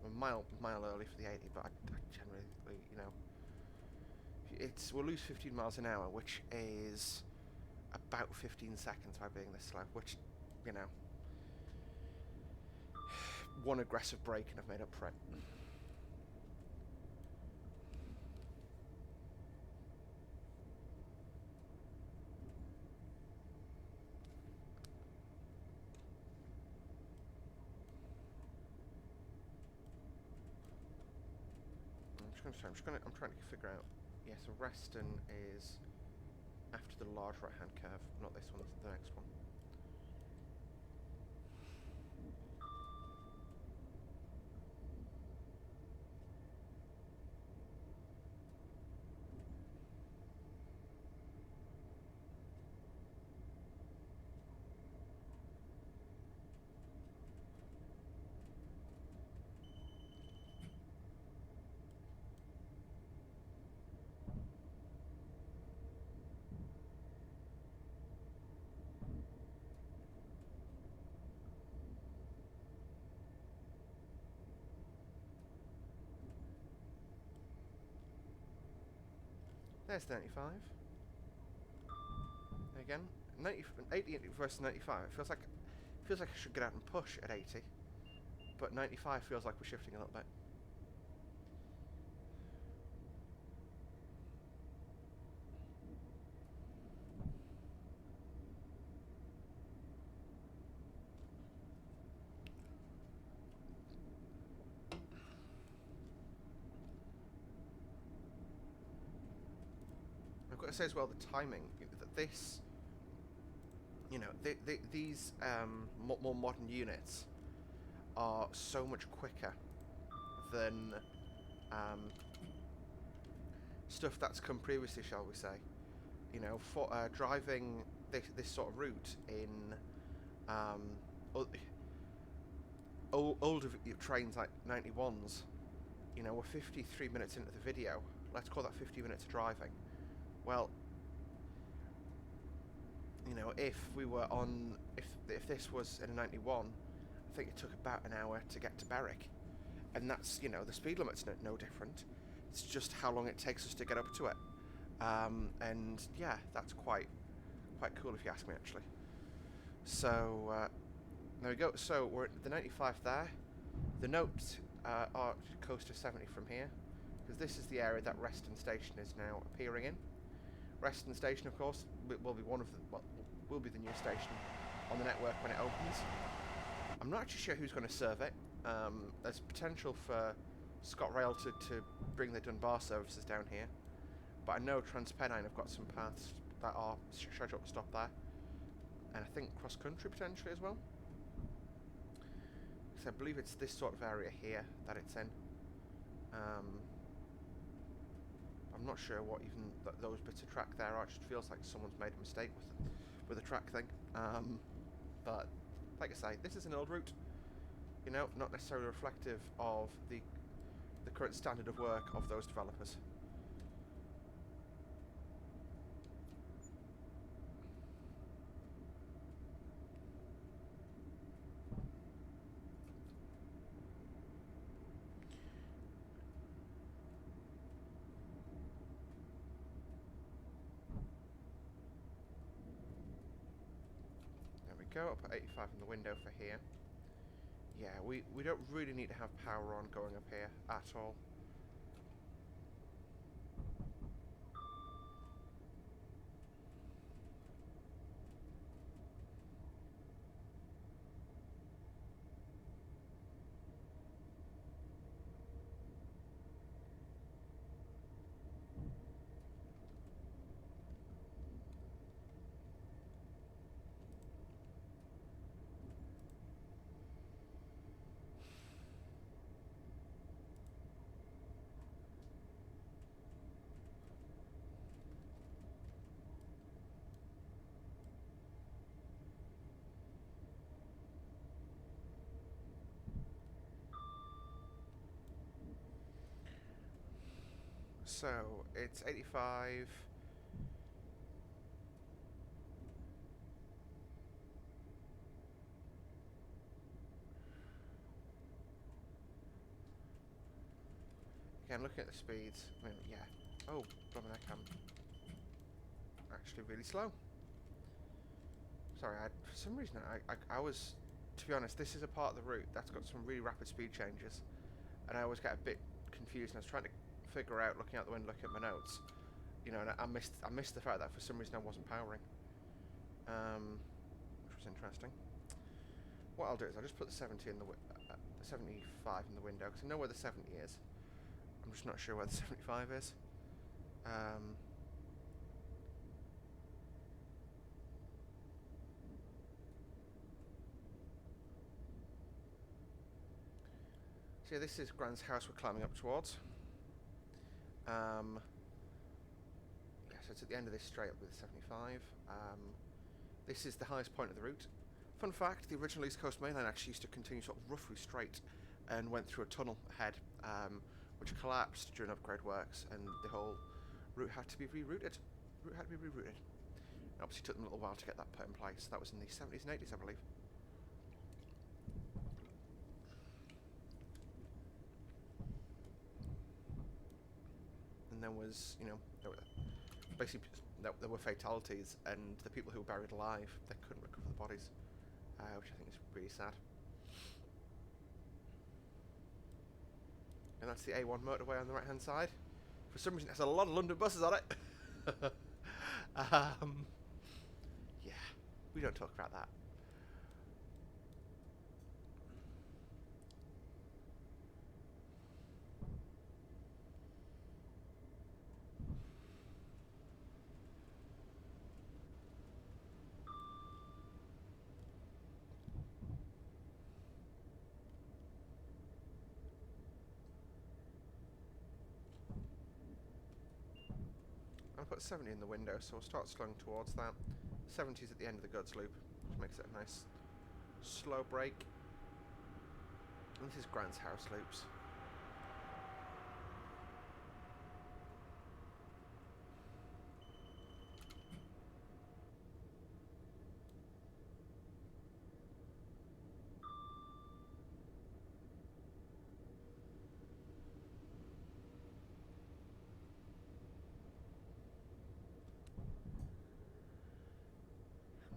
a mile early for the 80, but I generally, you know, we'll lose 15 miles an hour, which is about 15 seconds by being this slow, which, you know, one aggressive break and I've made up for it. I'm trying to figure out. Yeah, so Reston is after the large right-hand curve, not this one, the next one. There's 95. Again, 80 versus 95. It feels like I should get out and push at 80, but 95 feels like we're shifting a little bit. I've got to say as well, the timing, that this, you know, these more modern units are so much quicker than stuff that's come previously, shall we say. You know, for driving this sort of route in older trains like 91s, you know, we're 53 minutes into the video. Let's call that 50 minutes of driving. Well, you know, if this was in a 91, I think it took about an hour to get to Berwick, and that's, you know, the speed limit's no different. It's just how long it takes us to get up to it, and yeah, that's quite cool if you ask me, actually. So there we go. So we're at the 95 there. The notes are close to 70 from here, because this is the area that Reston Station is now appearing in. Reston Station, of course, will be will be the new station on the network when it opens. I'm not actually sure who's going to serve it. There's potential for ScotRail to bring the Dunbar services down here, but I know TransPennine have got some paths that are scheduled to stop there, and I think cross country potentially as well. So I believe it's this sort of area here that it's in. I'm not sure what even those bits of track there are. It just feels like someone's made a mistake with the track thing. But like I say, this is an old route, you know, not necessarily reflective of the current standard of work of those developers. Go up at 85 in the window for here. Yeah, we don't really need to have power on going up here at all. So it's 85. Again, looking at the speeds, I mean, yeah. Oh, blimey, I am actually really slow. Sorry, for some reason I was, to be honest, this is a part of the route that's got some really rapid speed changes, and I always get a bit confused. And I was trying to figure out, looking out the window, looking at my notes, you know, and I missed the fact that for some reason I wasn't powering, which was interesting. What I'll do is I'll just put the 70 in the 75 in the window, because I know where the 70 is. I'm just not sure where the 75 is. So yeah, this is Grant's house we're climbing up towards. Yeah, so it's at the end of this straight up with 75. This is the highest point of the route. Fun fact, the original East Coast Main Line actually used to continue sort of roughly straight and went through a tunnel ahead, which collapsed during upgrade works, and the whole route had to be rerouted. It obviously took them a little while to get that put in place. That was in the 70s and 80s, I believe. And there was, you know, there were fatalities, and the people who were buried alive, they couldn't recover the bodies, which I think is really sad. And that's the A1 motorway on the right hand side. For some reason it has a lot of London buses on it. Yeah, we don't talk about that. I'll put 70 in the window, so we'll start slowing towards that. 70 is at the end of the goods loop, which makes it a nice slow break. And this is Grant's house loops.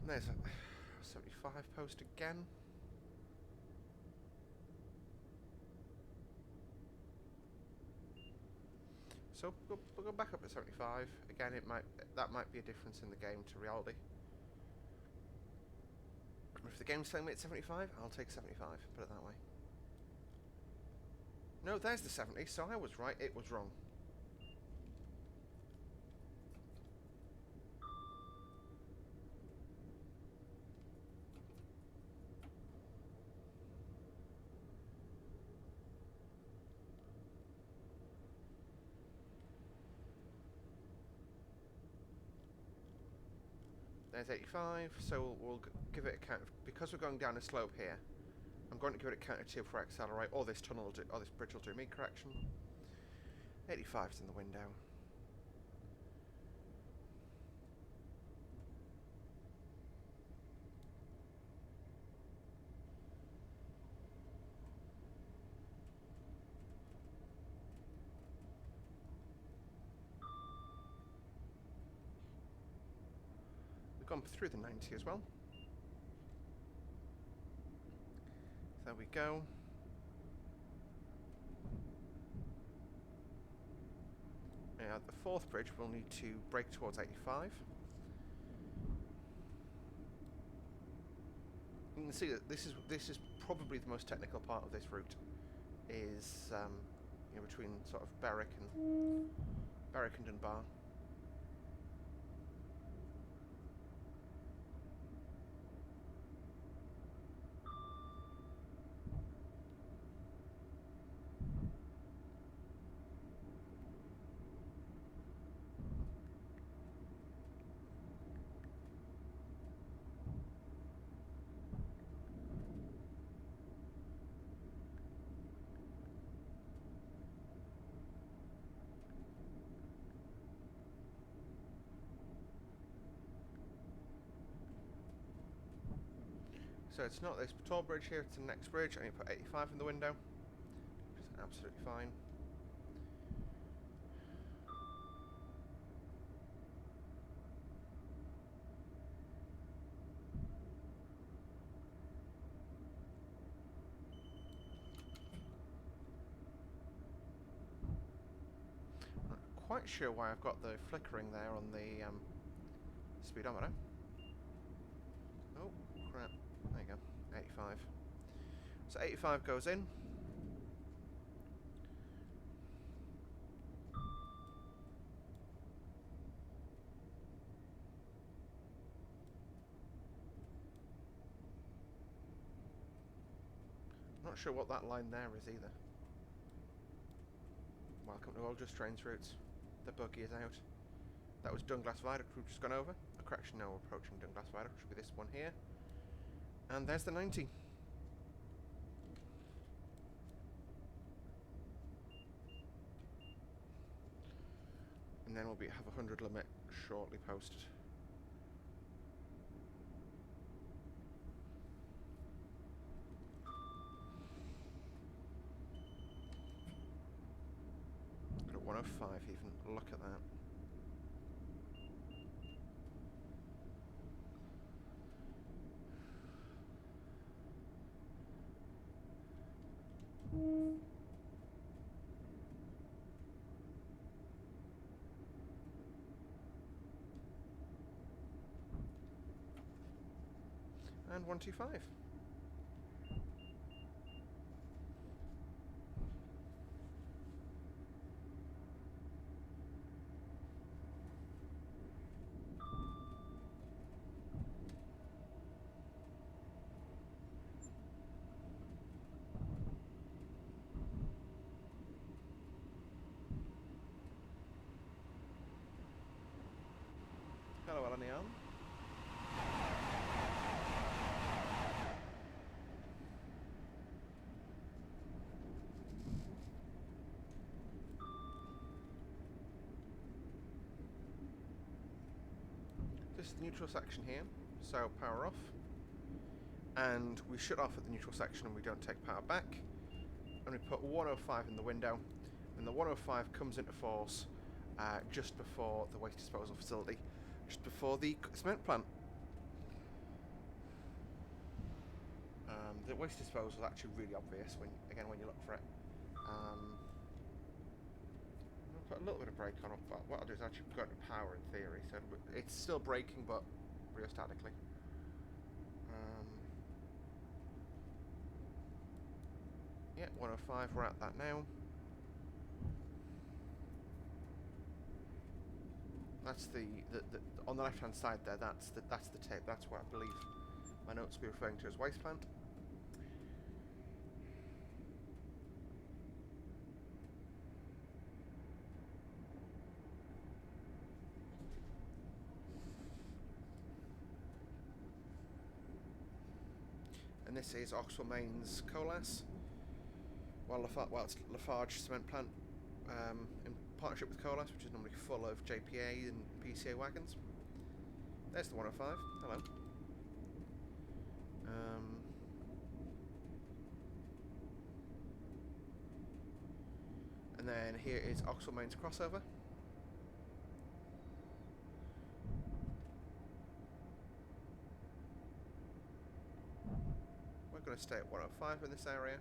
And there's a 75 post again. So we'll go back up at 75. Again, that might be a difference in the game to reality. If the game's telling me it's 75, I'll take 75. Put it that way. No, there's the 70. So I was right. It was wrong. There's 85, so we'll give it a count of, because we're going down a slope here, I'm going to give it a count of 2 for accelerate, or this tunnel will do, or this bridge will do me correction. 85's in the window. Gone through the 90 as well. There we go. Now the 4th bridge we'll need to brake towards 85. You can see that this is probably the most technical part of this route. Is you know, between sort of Berwick and Dunbar. So it's not this tall bridge here, it's the next bridge. I need to put 85 in the window, which is absolutely fine. Not quite sure why I've got the flickering there on the speedometer. Oh, crap. There you go. 85. So 85 goes in. Not sure what that line there is either. Welcome to All Just Trains routes. The buggy is out. That was Dunglass Viaduct we've just gone over. A correction, now we're approaching Dunglass Viaduct, which should be this one here. And there's the 90. And then we'll have a 100 limit shortly posted. Got a 105 even, look at that. And 125. Hello, Alan Young. This is the neutral section here, so power off. And we shut off at the neutral section and we don't take power back. And we put 105 in the window, and the 105 comes into force just before the waste disposal facility, just before the cement plant. The waste disposal is actually really obvious when you look for it. I'll put a little bit of brake on it, but what I'll do is actually go to power in theory, so it's still braking but rheostatically. Yeah, 105, we're at that now. That's the on the left hand side there, that's the tape, that's what I believe my notes will be referring to as waste plant. And this is Oxford Main's Colas. It's Lafarge cement plant in partnership with Colas, which is normally full of JPA and PCA wagons. There's the 105. Hello. And then here is Oxford Main's crossover. We're going to stay at 105 in this area.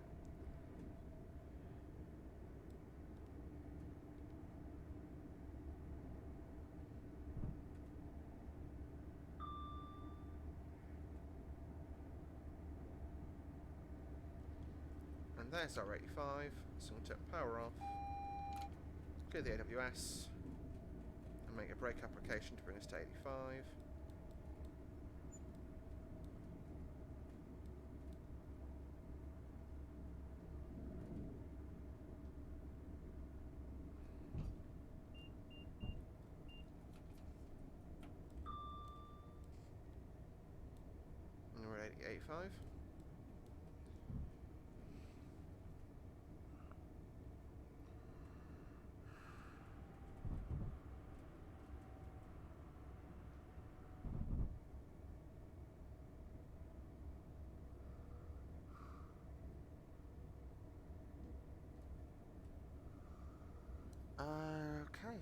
And there's our 85, so we'll take power off, clear the AWS, and make a brake application to bring us to 85. And we're at 85. Okay.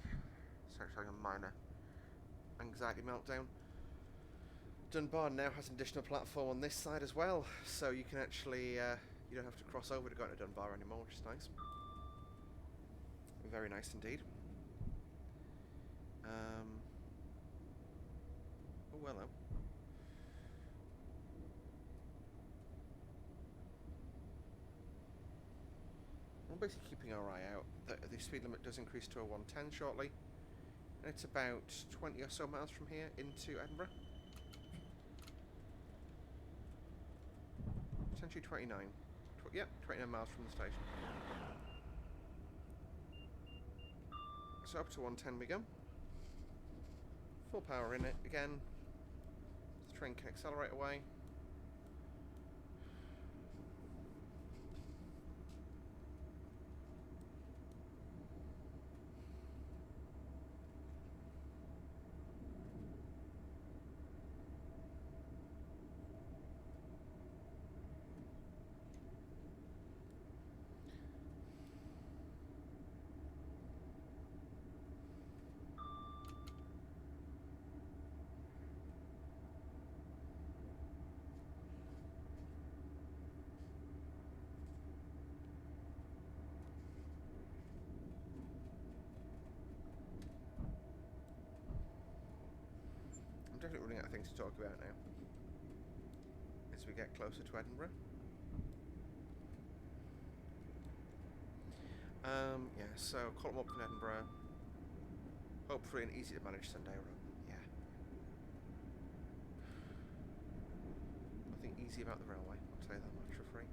Sorry, having a minor anxiety meltdown. Dunbar now has an additional platform on this side as well, so you can actually, you don't have to cross over to go into Dunbar anymore, which is nice. Very nice indeed. Oh, hello. We're basically keeping our eye out. The speed limit does increase to a 110 shortly. And it's about 20 or so miles from here into Edinburgh. Potentially 29. Yep, 29 miles from the station. So up to 110 we go. Full power in it again. The train can accelerate away. I'm definitely running out of things to talk about now as we get closer to Edinburgh. Yeah, so call them up in Edinburgh. Hopefully an easy to manage Sunday run. Yeah. Nothing easy about the railway, I'll tell you that much for free.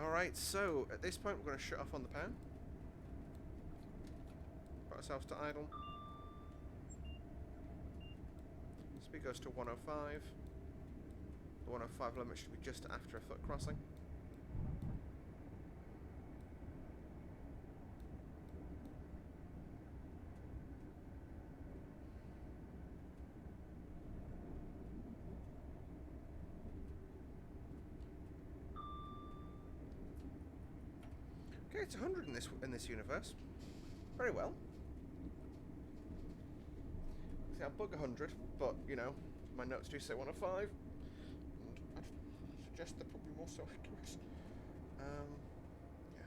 Alright, so at this point we're going to shut off on the power. Put ourselves to idle. Speed goes to 105. The 105 limit should be just after a foot crossing. Okay, it's 100 in this universe. Very well. See, I'll bug 100, but you know, my notes do say 105. And I'd suggest they're probably more so accurate. Yeah.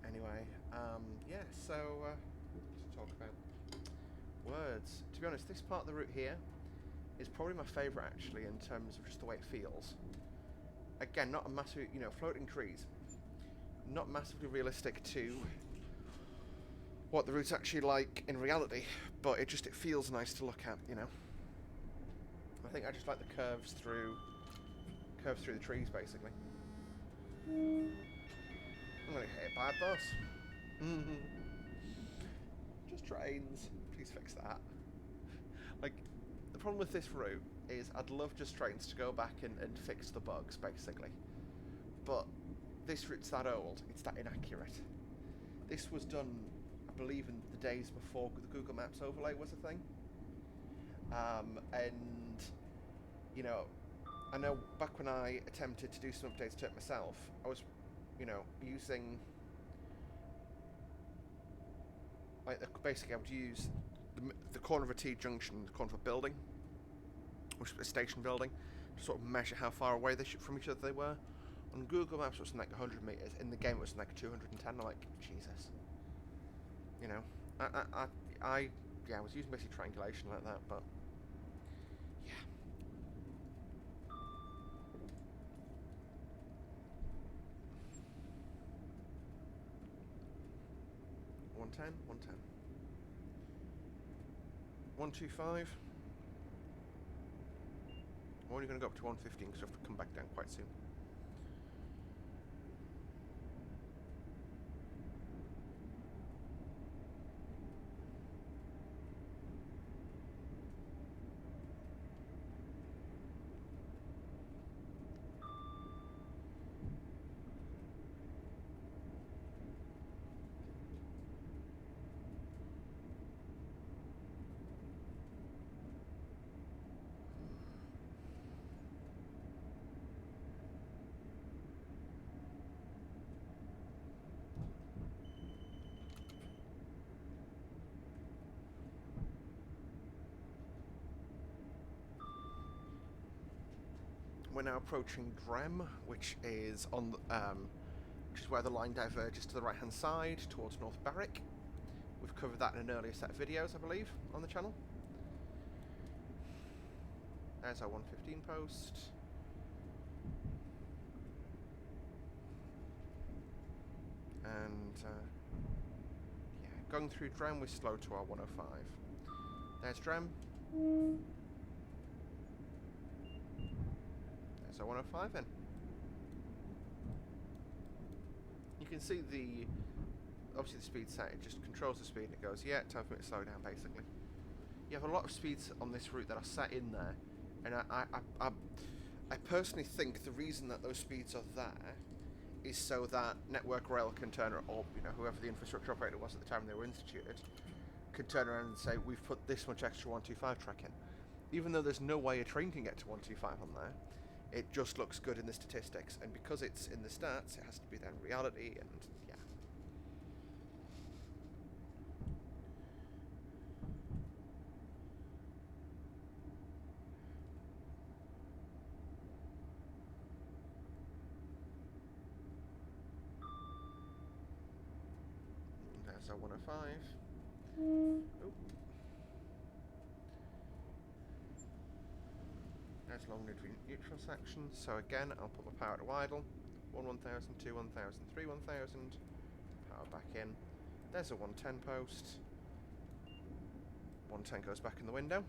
Anyway, yeah, so let's talk about words. To be honest, this part of the route here is probably my favourite actually in terms of just the way it feels. Again, not a massive, you know, floating trees, not massively realistic to what the route's actually like in reality, but it feels nice to look at, you know. I think I just like the curves through the trees basically. I'm gonna get hit by a bus. Just trains. Please fix that. Like, the problem with this route is I'd love just trains to go back and fix the bugs, basically. But this route's that old, it's that inaccurate. This was done, I believe, in the days before the Google Maps overlay was a thing. And, you know, I know back when I attempted to do some updates to it myself, I was, you know, using, like, basically I would use the corner of a T-junction, the corner of a building, which is a station building, to sort of measure how far away from each other they were On Google Maps it was like 100 meters. In the game it was like 210. I'm like, Jesus. You know, I was using basic triangulation like that, but yeah. 110, 110. 125. I'm only going to go up to 115 because I have to come back down quite soon. We're now approaching Drem, which is on which is where the line diverges to the right hand side towards North Berwick. We've covered that in an earlier set of videos, I believe, on the channel. There's our 115 post. And yeah, going through Drem, we're slow to our 105. There's Drem. So 105 then. You can see obviously the speed set, it just controls the speed and it goes, yeah, time for me to slow down basically. You have a lot of speeds on this route that are set in there, and I personally think the reason that those speeds are there is so that Network Rail can turn, or whoever the infrastructure operator was at the time they were instituted, could turn around and say, we've put this much extra 125 track in. Even though there's no way a train can get to 125 on there, it just looks good in the statistics, and because it's in the stats, it has to be then reality, and yeah. There's our 105. Oh. There's long neutral section, so again I'll put my power to idle. 1000, 2 1000, 3 1000. Power back in. There's a 110 post. 110 goes back in the window.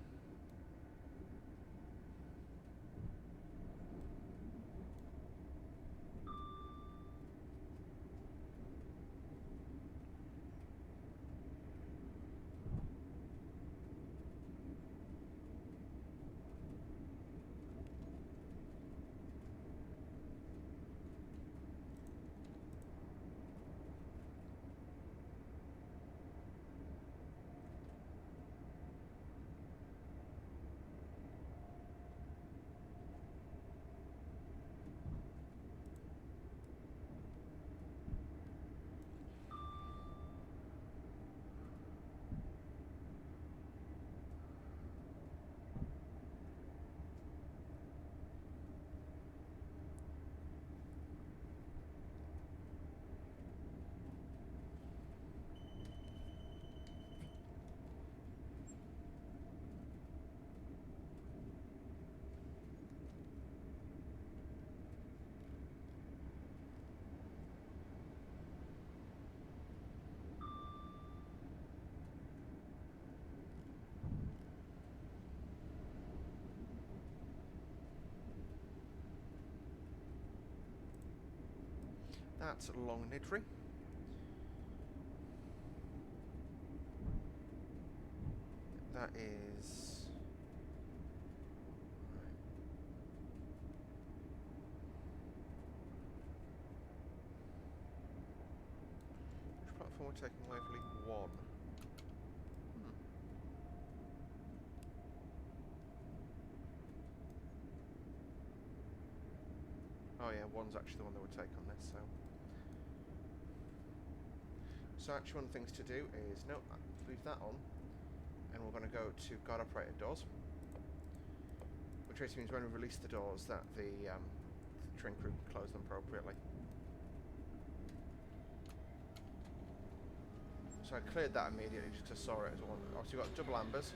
That's Long Nidri. That is... Which platform we're taking Waverley? 1. Oh yeah, 1's actually the one that would take on this, so... So actually one of the things to do is, no, leave that on, and we're going to go to guard operated doors, which basically means when we release the doors that the train crew can close them appropriately. So I cleared that immediately just because I saw it as one. Obviously, we've got double ambers.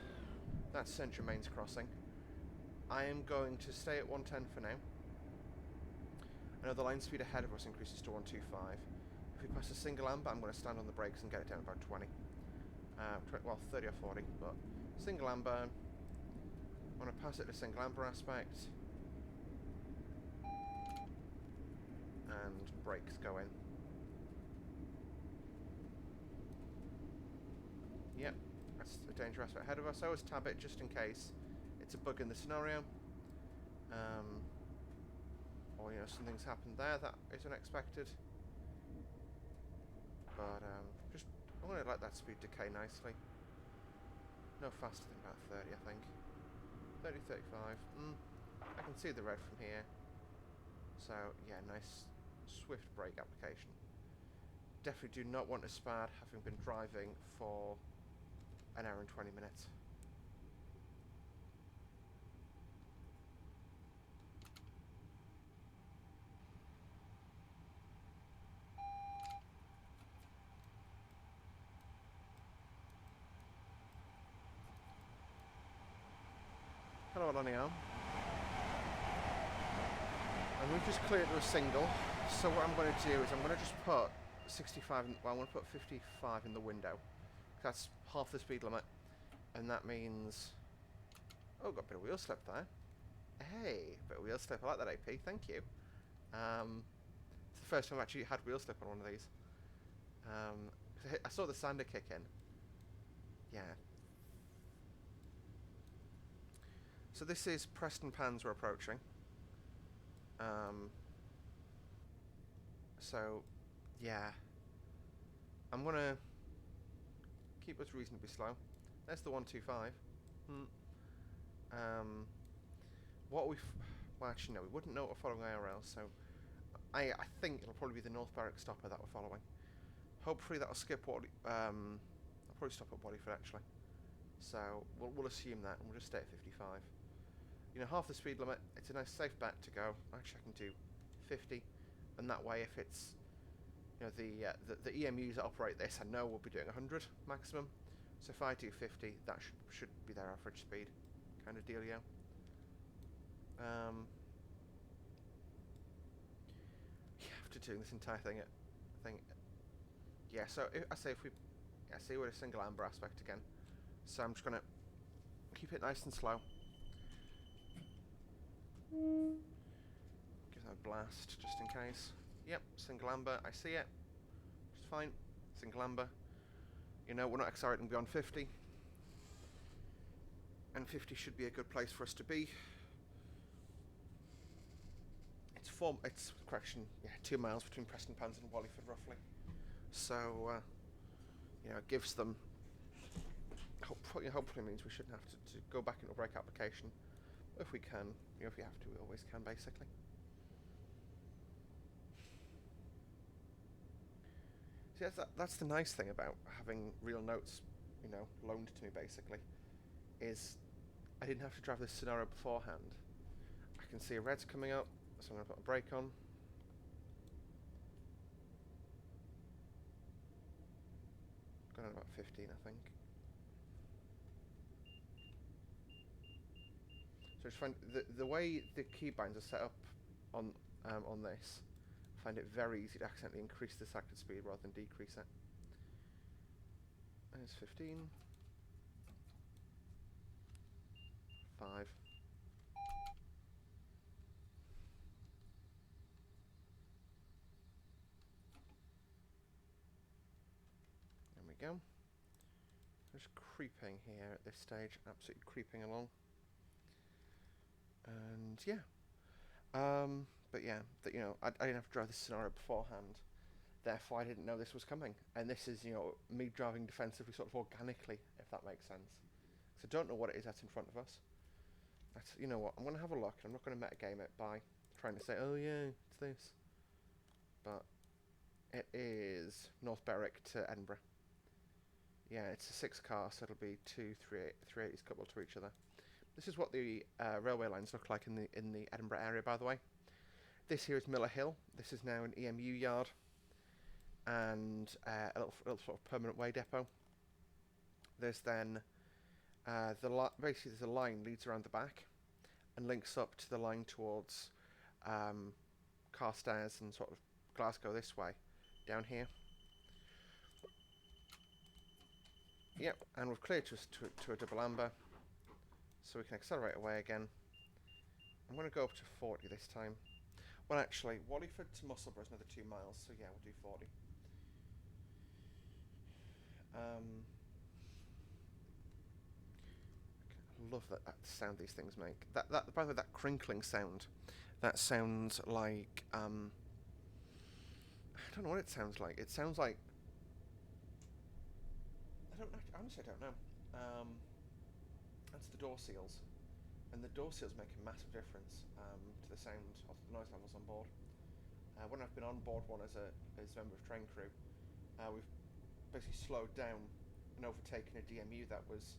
That's St Germain's Crossing. I am going to stay at 110 for now. I know the line speed ahead of us increases to 125. If we pass a single amber, I'm going to stand on the brakes and get it down about 20. Well, 30 or 40, but single amber. I want to pass it to single amber aspect. And brakes go in. Yep, that's a danger aspect ahead of us. I always tab it just in case it's a bug in the scenario. Or, you know, something's happened there that is unexpected. But, just, I'm going to let that speed decay nicely. No faster than about 30, I think. 30, 35. I can see the red from here. So, yeah, nice swift brake application. Definitely do not want to spad having been driving for an hour and 20 minutes. Hello, Alonio. And we've just cleared to a single. So what I'm going to do is I'm going to just put 65, well, I'm going to put 55 in the window. That's half the speed limit. And that means... Oh, got a bit of wheel slip there. Hey, bit of wheel slip. I like that AP, thank you. It's the first time I've actually had wheel slip on one of these. I saw the sander kick in. Yeah. So this is Preston Pans we're approaching. So, yeah. I'm going to keep us reasonably slow. There's the 125. What we've... Well, actually, no, we wouldn't know what we're following IRL, so... I think it'll probably be the North Berwick stopper that we're following. Hopefully that'll skip what... I'll probably stop at Bodyford, actually. So, we'll assume that, and we'll just stay at 55. You know, half the speed limit, it's a nice safe bet to go. Actually, I can do 50, and that way if it's... You know, the EMUs that operate this, I know we'll be doing 100 maximum. So if I do 50, that should be their average speed, kind of dealio. After doing this entire thing, yeah. So I say if we, yeah, see we're a single amber aspect again. So I'm just gonna keep it nice and slow. Give that a blast just in case. Yep, single amber. I see it. Just fine. Single amber. You know, we're not accelerating beyond 50. And 50 should be a good place for us to be. It's 2 miles between Preston Pans and Wallyford, roughly. So, you know, it gives them... Hopefully means we shouldn't have to go back into a brake application. If we can, you know, if we have to, we always can, basically. See, that's the nice thing about having real notes, you know, loaned to me, basically, is I didn't have to drive this scenario beforehand. I can see a red's coming up, so I'm going to put a brake on. Going on about 15, I think. So I just find the way the keybinds are set up on this, I find it very easy to accidentally increase the selected speed rather than decrease it. There's 15. 5. There we go. Just creeping here at this stage, absolutely creeping along. And yeah, but yeah, you know, I didn't have to drive this scenario beforehand, therefore I didn't know this was coming. And this is, you know, me driving defensively sort of organically, if that makes sense. So I don't know what it is that's in front of us. That's, you know what, I'm going to have a look. I'm not going to metagame it by trying to say, oh yeah, it's this. But it is North Berwick to Edinburgh. Yeah, it's a 6 car, so it'll be 2 380s coupled to each other. This is what the railway lines look like in the Edinburgh area, by the way. This here is Miller Hill. This is now an EMU yard and a little sort of permanent way depot. There's then basically there's a line leads around the back and links up to the line towards Carstairs and sort of Glasgow this way, down here. Yep, and we've cleared to a double amber, so we can accelerate away again. I'm going to go up to 40 this time. Well, actually, Wallyford to Musselburgh is another 2 miles, so yeah, we'll do 40. I love that sound these things make. By the way, that crinkling sound, that sounds like I don't know what it sounds like. It sounds like honestly, I don't know. That's the door seals, and the door seals make a massive difference to the sound of the noise levels on board. When I've been on board one as a member of train crew, we've basically slowed down and overtaken a DMU that was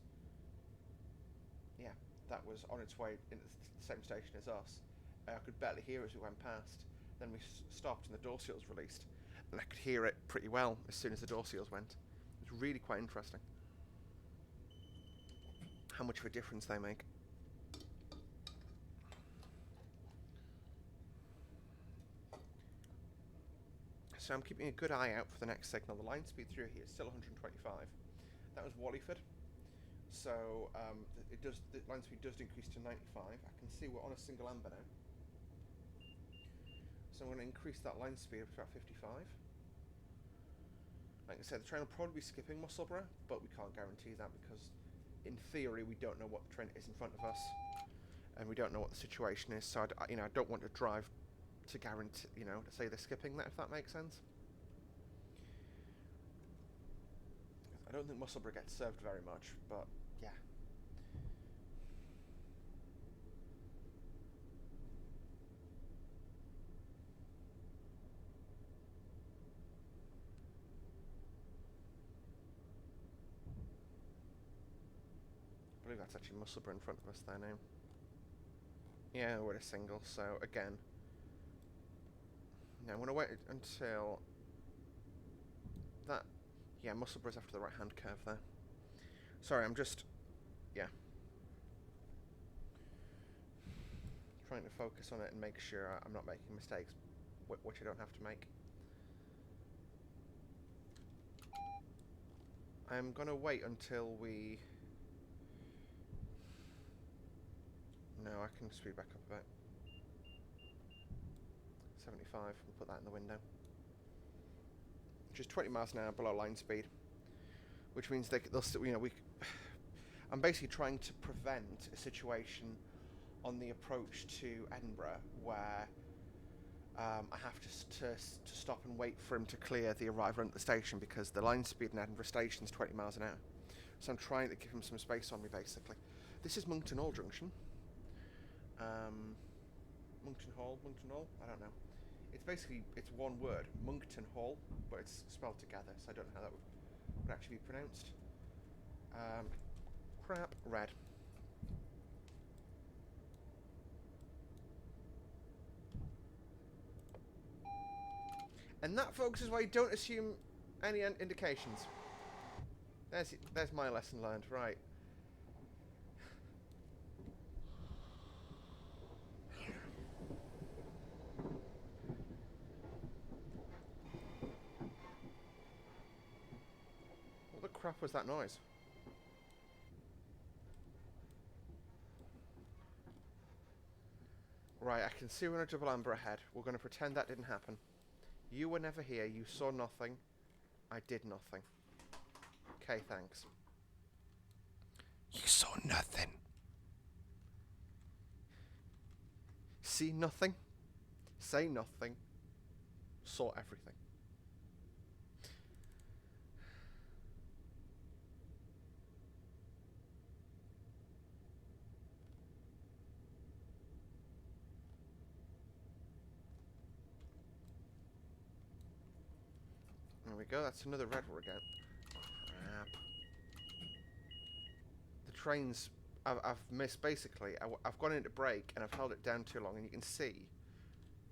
on its way into the same station as us. I could barely hear as we went past. Then we stopped and the door seals released, and I could hear it pretty well as soon as the door seals went. It was really quite interesting how much of a difference they make. So I'm keeping a good eye out for the next signal. The line speed through here is still 125. That was Wallyford. So the line speed does increase to 95. I can see we're on a single amber now. So I'm going to increase that line speed up to about 55. Like I said, the train will probably be skipping Musselburgh, but we can't guarantee that because in theory we don't know what the train is in front of us, and we don't know what the situation is. So I don't want to drive to guarantee, to say they're skipping that, if that makes sense. I don't think Musselburgh gets served very much, but yeah. I believe that's actually Musselburgh in front of us there now. Yeah, we're at a single, so again. Now I'm going to wait until that. Yeah, Musselburgh's after the right hand curve there. Sorry, I'm just. Yeah. Trying to focus on it and make sure I'm not making mistakes, which I don't have to make. I'm going to wait until we. No, I can speed back up a bit. 75, we'll put that in the window. Which is 20 miles an hour below line speed. Which means they'll still, I'm basically trying to prevent a situation on the approach to Edinburgh where I have to stop and wait for him to clear the arrival at the station because the line speed in Edinburgh station is 20 miles an hour. So I'm trying to give him some space on me, basically. This is Monkton Hall Junction. Monkton Hall, I don't know. It's one word, Monkton Hall, but it's spelled together, so I don't know how that would actually be pronounced. Crap, red. And that, folks, is why you don't assume any indications. There's my lesson learned, right. What the crap was that noise? Right, I can see we're in a double amber ahead. We're going to pretend that didn't happen. You were never here. You saw nothing. I did nothing. Okay, thanks. You saw nothing. See nothing. Say nothing. Saw everything. There we go, that's another red one again. Crap. The trains, I've missed basically. I've gone into brake and I've held it down too long, and you can see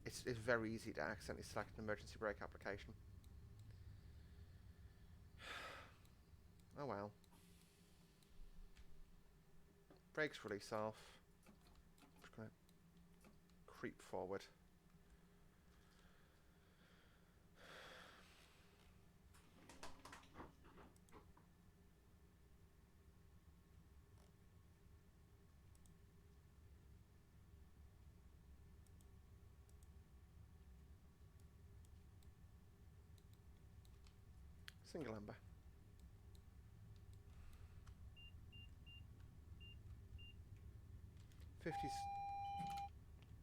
it's very easy to accidentally select an emergency brake application. Oh well. Brakes release off. I'm just going to creep forward. Single amber. '50's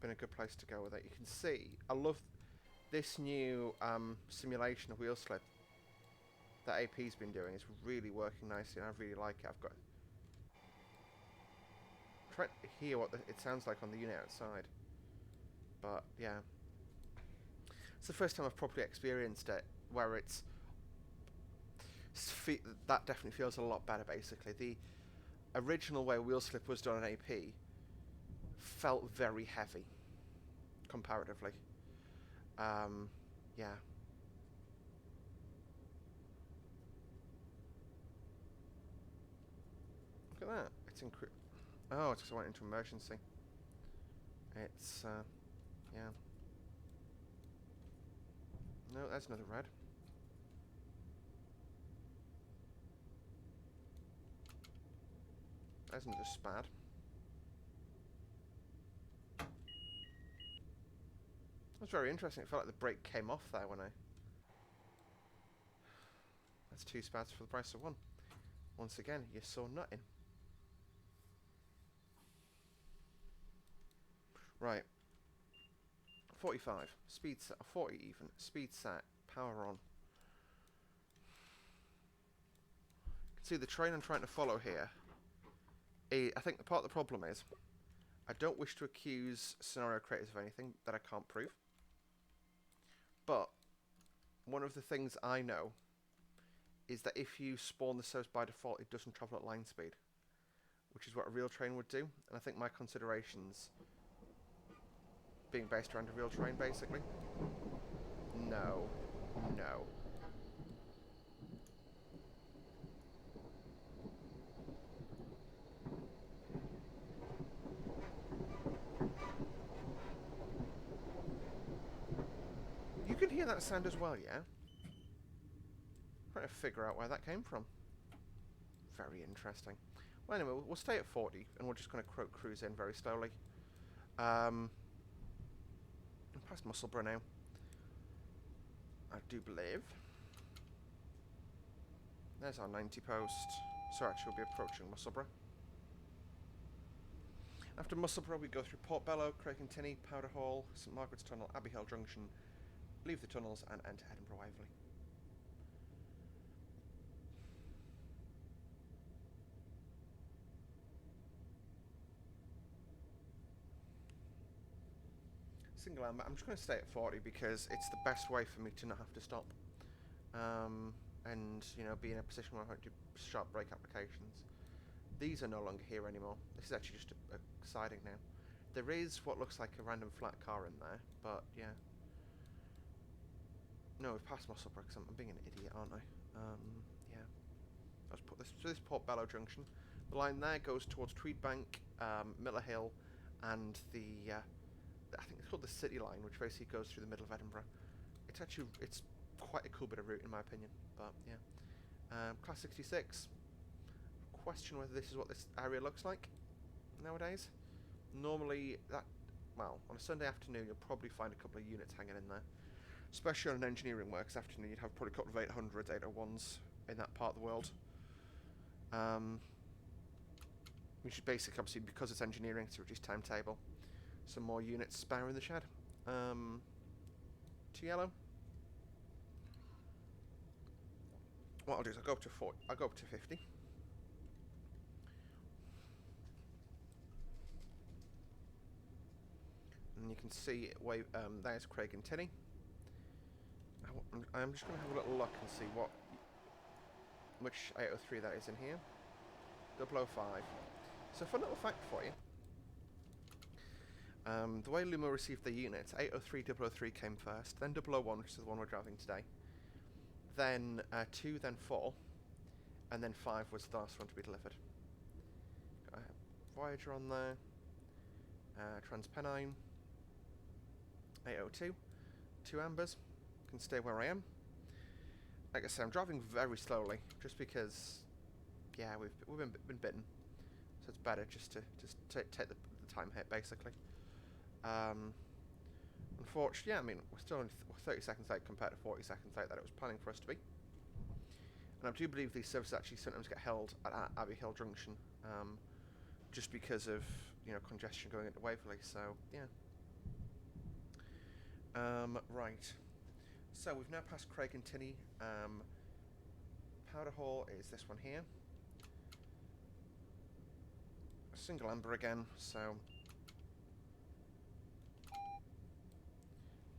been a good place to go with it. You can see, I love this new simulation of wheel slip that AP's been doing. It's really working nicely, and I really like it. I've got trying to hear what it sounds like on the unit outside, but yeah, it's the first time I've properly experienced it, where that definitely feels a lot better. Basically, the original way wheel slip was done on AP felt very heavy comparatively. Yeah. Look at that. It's oh, it's because I went into emergency. It's yeah. No, that's another red. There's another spad. That's very interesting. It felt like the brake came off there when I... That's 2 spads for the price of 1. Once again, you saw nothing. Right. 45. Speed set. 40 even. Speed set. Power on. You can see the train I'm trying to follow here. I think the part of the problem is I don't wish to accuse scenario creators of anything that I can't prove. But one of the things I know is that if you spawn the service by default, it doesn't travel at line speed, which is what a real train would do. And I think my considerations being based around a real train, basically. No. No. You can hear that sound as well, yeah? Trying to figure out where that came from. Very interesting. Well, anyway, we'll stay at 40, and we're just going to cruise in very slowly. I'm past Musselburgh now, I do believe. There's our 90 post. So actually we'll be approaching Musselburgh. After Musselburgh, we go through Portobello, Craigentinny, Powder Hall, St Margaret's Tunnel, Abbey Hill Junction, leave the tunnels and enter Edinburgh Waverley. Single amber. I'm just going to stay at 40 because it's the best way for me to not have to stop. And, you know, be in a position where I have to do sharp brake applications. These are no longer here anymore. This is actually just a siding now. There is what looks like a random flat car in there, but yeah. No, we've passed Musselburgh because I'm being an idiot, aren't I? Yeah. Let's put this. So this Portobello Junction. The line there goes towards Tweedbank, Miller Hill, and the I think it's called the City Line, which basically goes through the middle of Edinburgh. It's quite a cool bit of route in my opinion, but yeah. Class 66. Question whether this is what this area looks like nowadays. Normally, well, on a Sunday afternoon, you'll probably find a couple of units hanging in there. Especially on an engineering works afternoon, you'd have probably a couple of 800s, 801s in that part of the world. Which is basically, obviously, because it's engineering, to reduce timetable. Some more units spare in the shed. To yellow. What I'll do is I'll go up to 40. I'll go up to 50. And you can see there's Craigentinny. I'm just going to have a little look and see which 803 that is in here. 005. So fun little fact for you. The way Lumo received their units, 803003 came first, then 001, which is the one we're driving today, then 2, then 4, and then 5 was the last one to be delivered. Got a Voyager on there, Transpennine, 802, 2 Ambers, can stay where I am. Like I say, I'm driving very slowly, just because, yeah, we've been bitten, so it's better just to take the time hit, basically. Unfortunately, yeah, I mean, we're still only 30 seconds late compared to 40 seconds late that it was planning for us to be. And I do believe these services actually sometimes get held at Abbey Hill Junction, just because of, you know, congestion going into Waverley, so, yeah. Right. So, we've now passed Craig and Tinney. Powder Hall is this one here. A single amber again, so...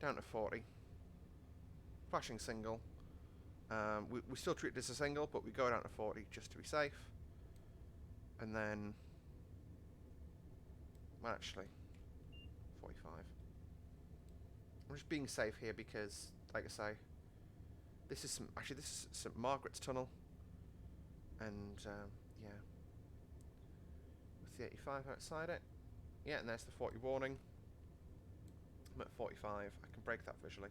down to 40. Flashing single. We still treat it as a single, but we go down to 40 just to be safe. And then... well, actually... 45. I'm just being safe here because, like I say, this is St Margaret's Tunnel. And, yeah. With the 85 outside it. Yeah, and there's the 40 warning. I'm at 45. I can break that visually.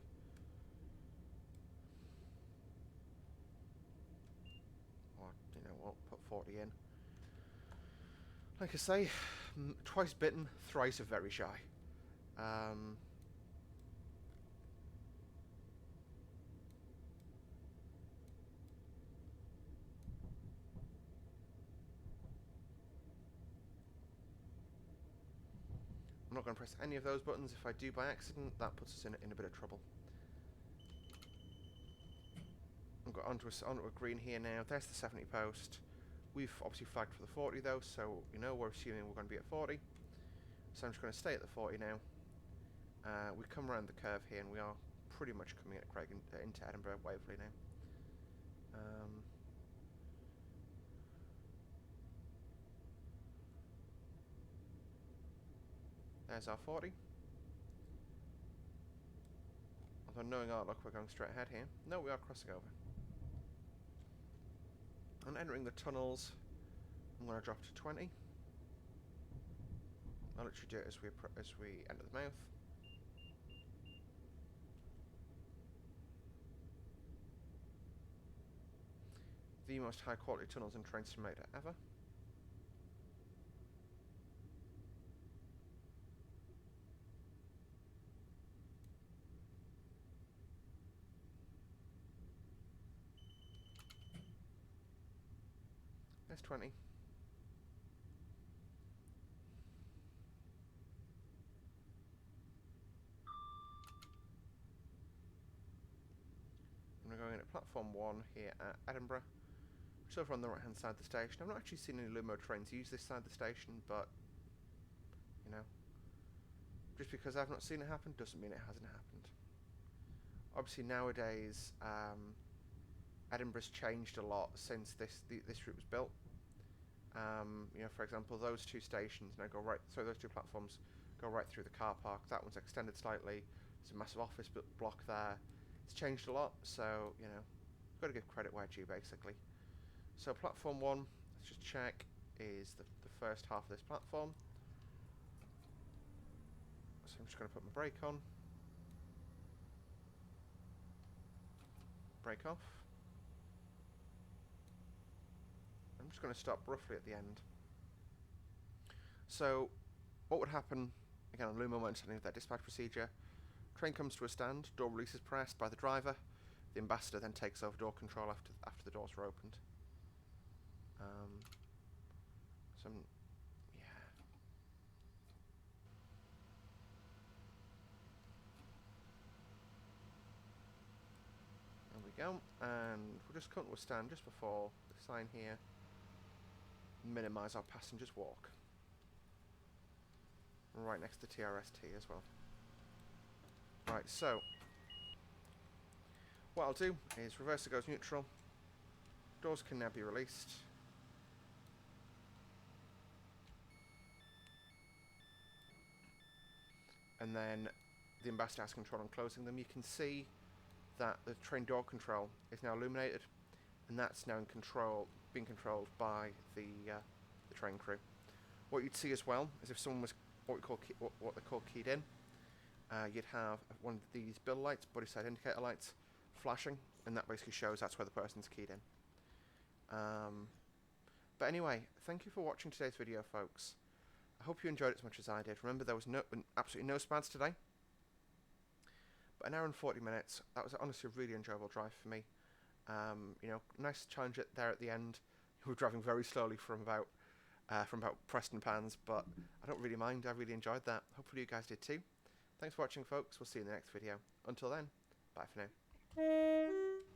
Or, you know what, put 40 in. Like I say, twice bitten, thrice are very shy. I'm not going to press any of those buttons. If I do by accident, that puts us in a bit of trouble. I've got onto a green here now. There's the 70 post. We've obviously flagged for the 40 though, so you know we're assuming we're going to be at 40. So I'm just going to stay at the 40 now. We've come around the curve here, and we are pretty much coming at Craig into Edinburgh, Waverley now. There's our 40. Although knowing our luck, we're going straight ahead here. No, we are crossing over. And entering the tunnels, I'm going to drop to 20. I'll literally do it as we enter the mouth. The most high quality tunnels and train simulator ever. There's 20. And we're going in at platform 1 here at Edinburgh, which is over on the right hand side of the station. I've not actually seen any Lumo trains use this side of the station, but, you know, just because I've not seen it happen doesn't mean it hasn't happened. Obviously nowadays, Edinburgh's changed a lot since this route was built. You know, for example, those two stations now go right, so those two platforms go right through the car park. That one's extended slightly. There's a massive office block there. It's changed a lot, so, you know, got to give credit where due, basically. So platform 1, let's just check, is the first half of this platform. So I'm just going to put my brake on. Brake off. I'm just going to stop roughly at the end. So, what would happen, again on Lumo, my understanding of their dispatch procedure, train comes to a stand, door release is pressed by the driver, the ambassador then takes over door control after the doors are opened. Yeah. There we go, and we'll just come to a stand just before the sign here. Minimise our passengers' walk. Right next to TRST as well. Right, so what I'll do is reverser goes neutral. Doors can now be released. and then the ambassador has control on closing them. You can see that the train door control is now illuminated, and that's now being controlled by the train crew. What you'd see as well is if someone was what they call keyed in, you'd have one of these bill lights, body side indicator lights, flashing, and that basically shows that's where the person's keyed in. But anyway, thank you for watching today's video, folks. I hope you enjoyed it as much as I did. Remember, there was absolutely no spads today. But an hour and 40 minutes, that was honestly a really enjoyable drive for me. You know, nice challenge there at the end. We were driving very slowly from about Preston Pans, but I don't really mind. I really enjoyed that. Hopefully you guys did too. Thanks for watching, folks. We'll see you in the next video. Until then, bye for now.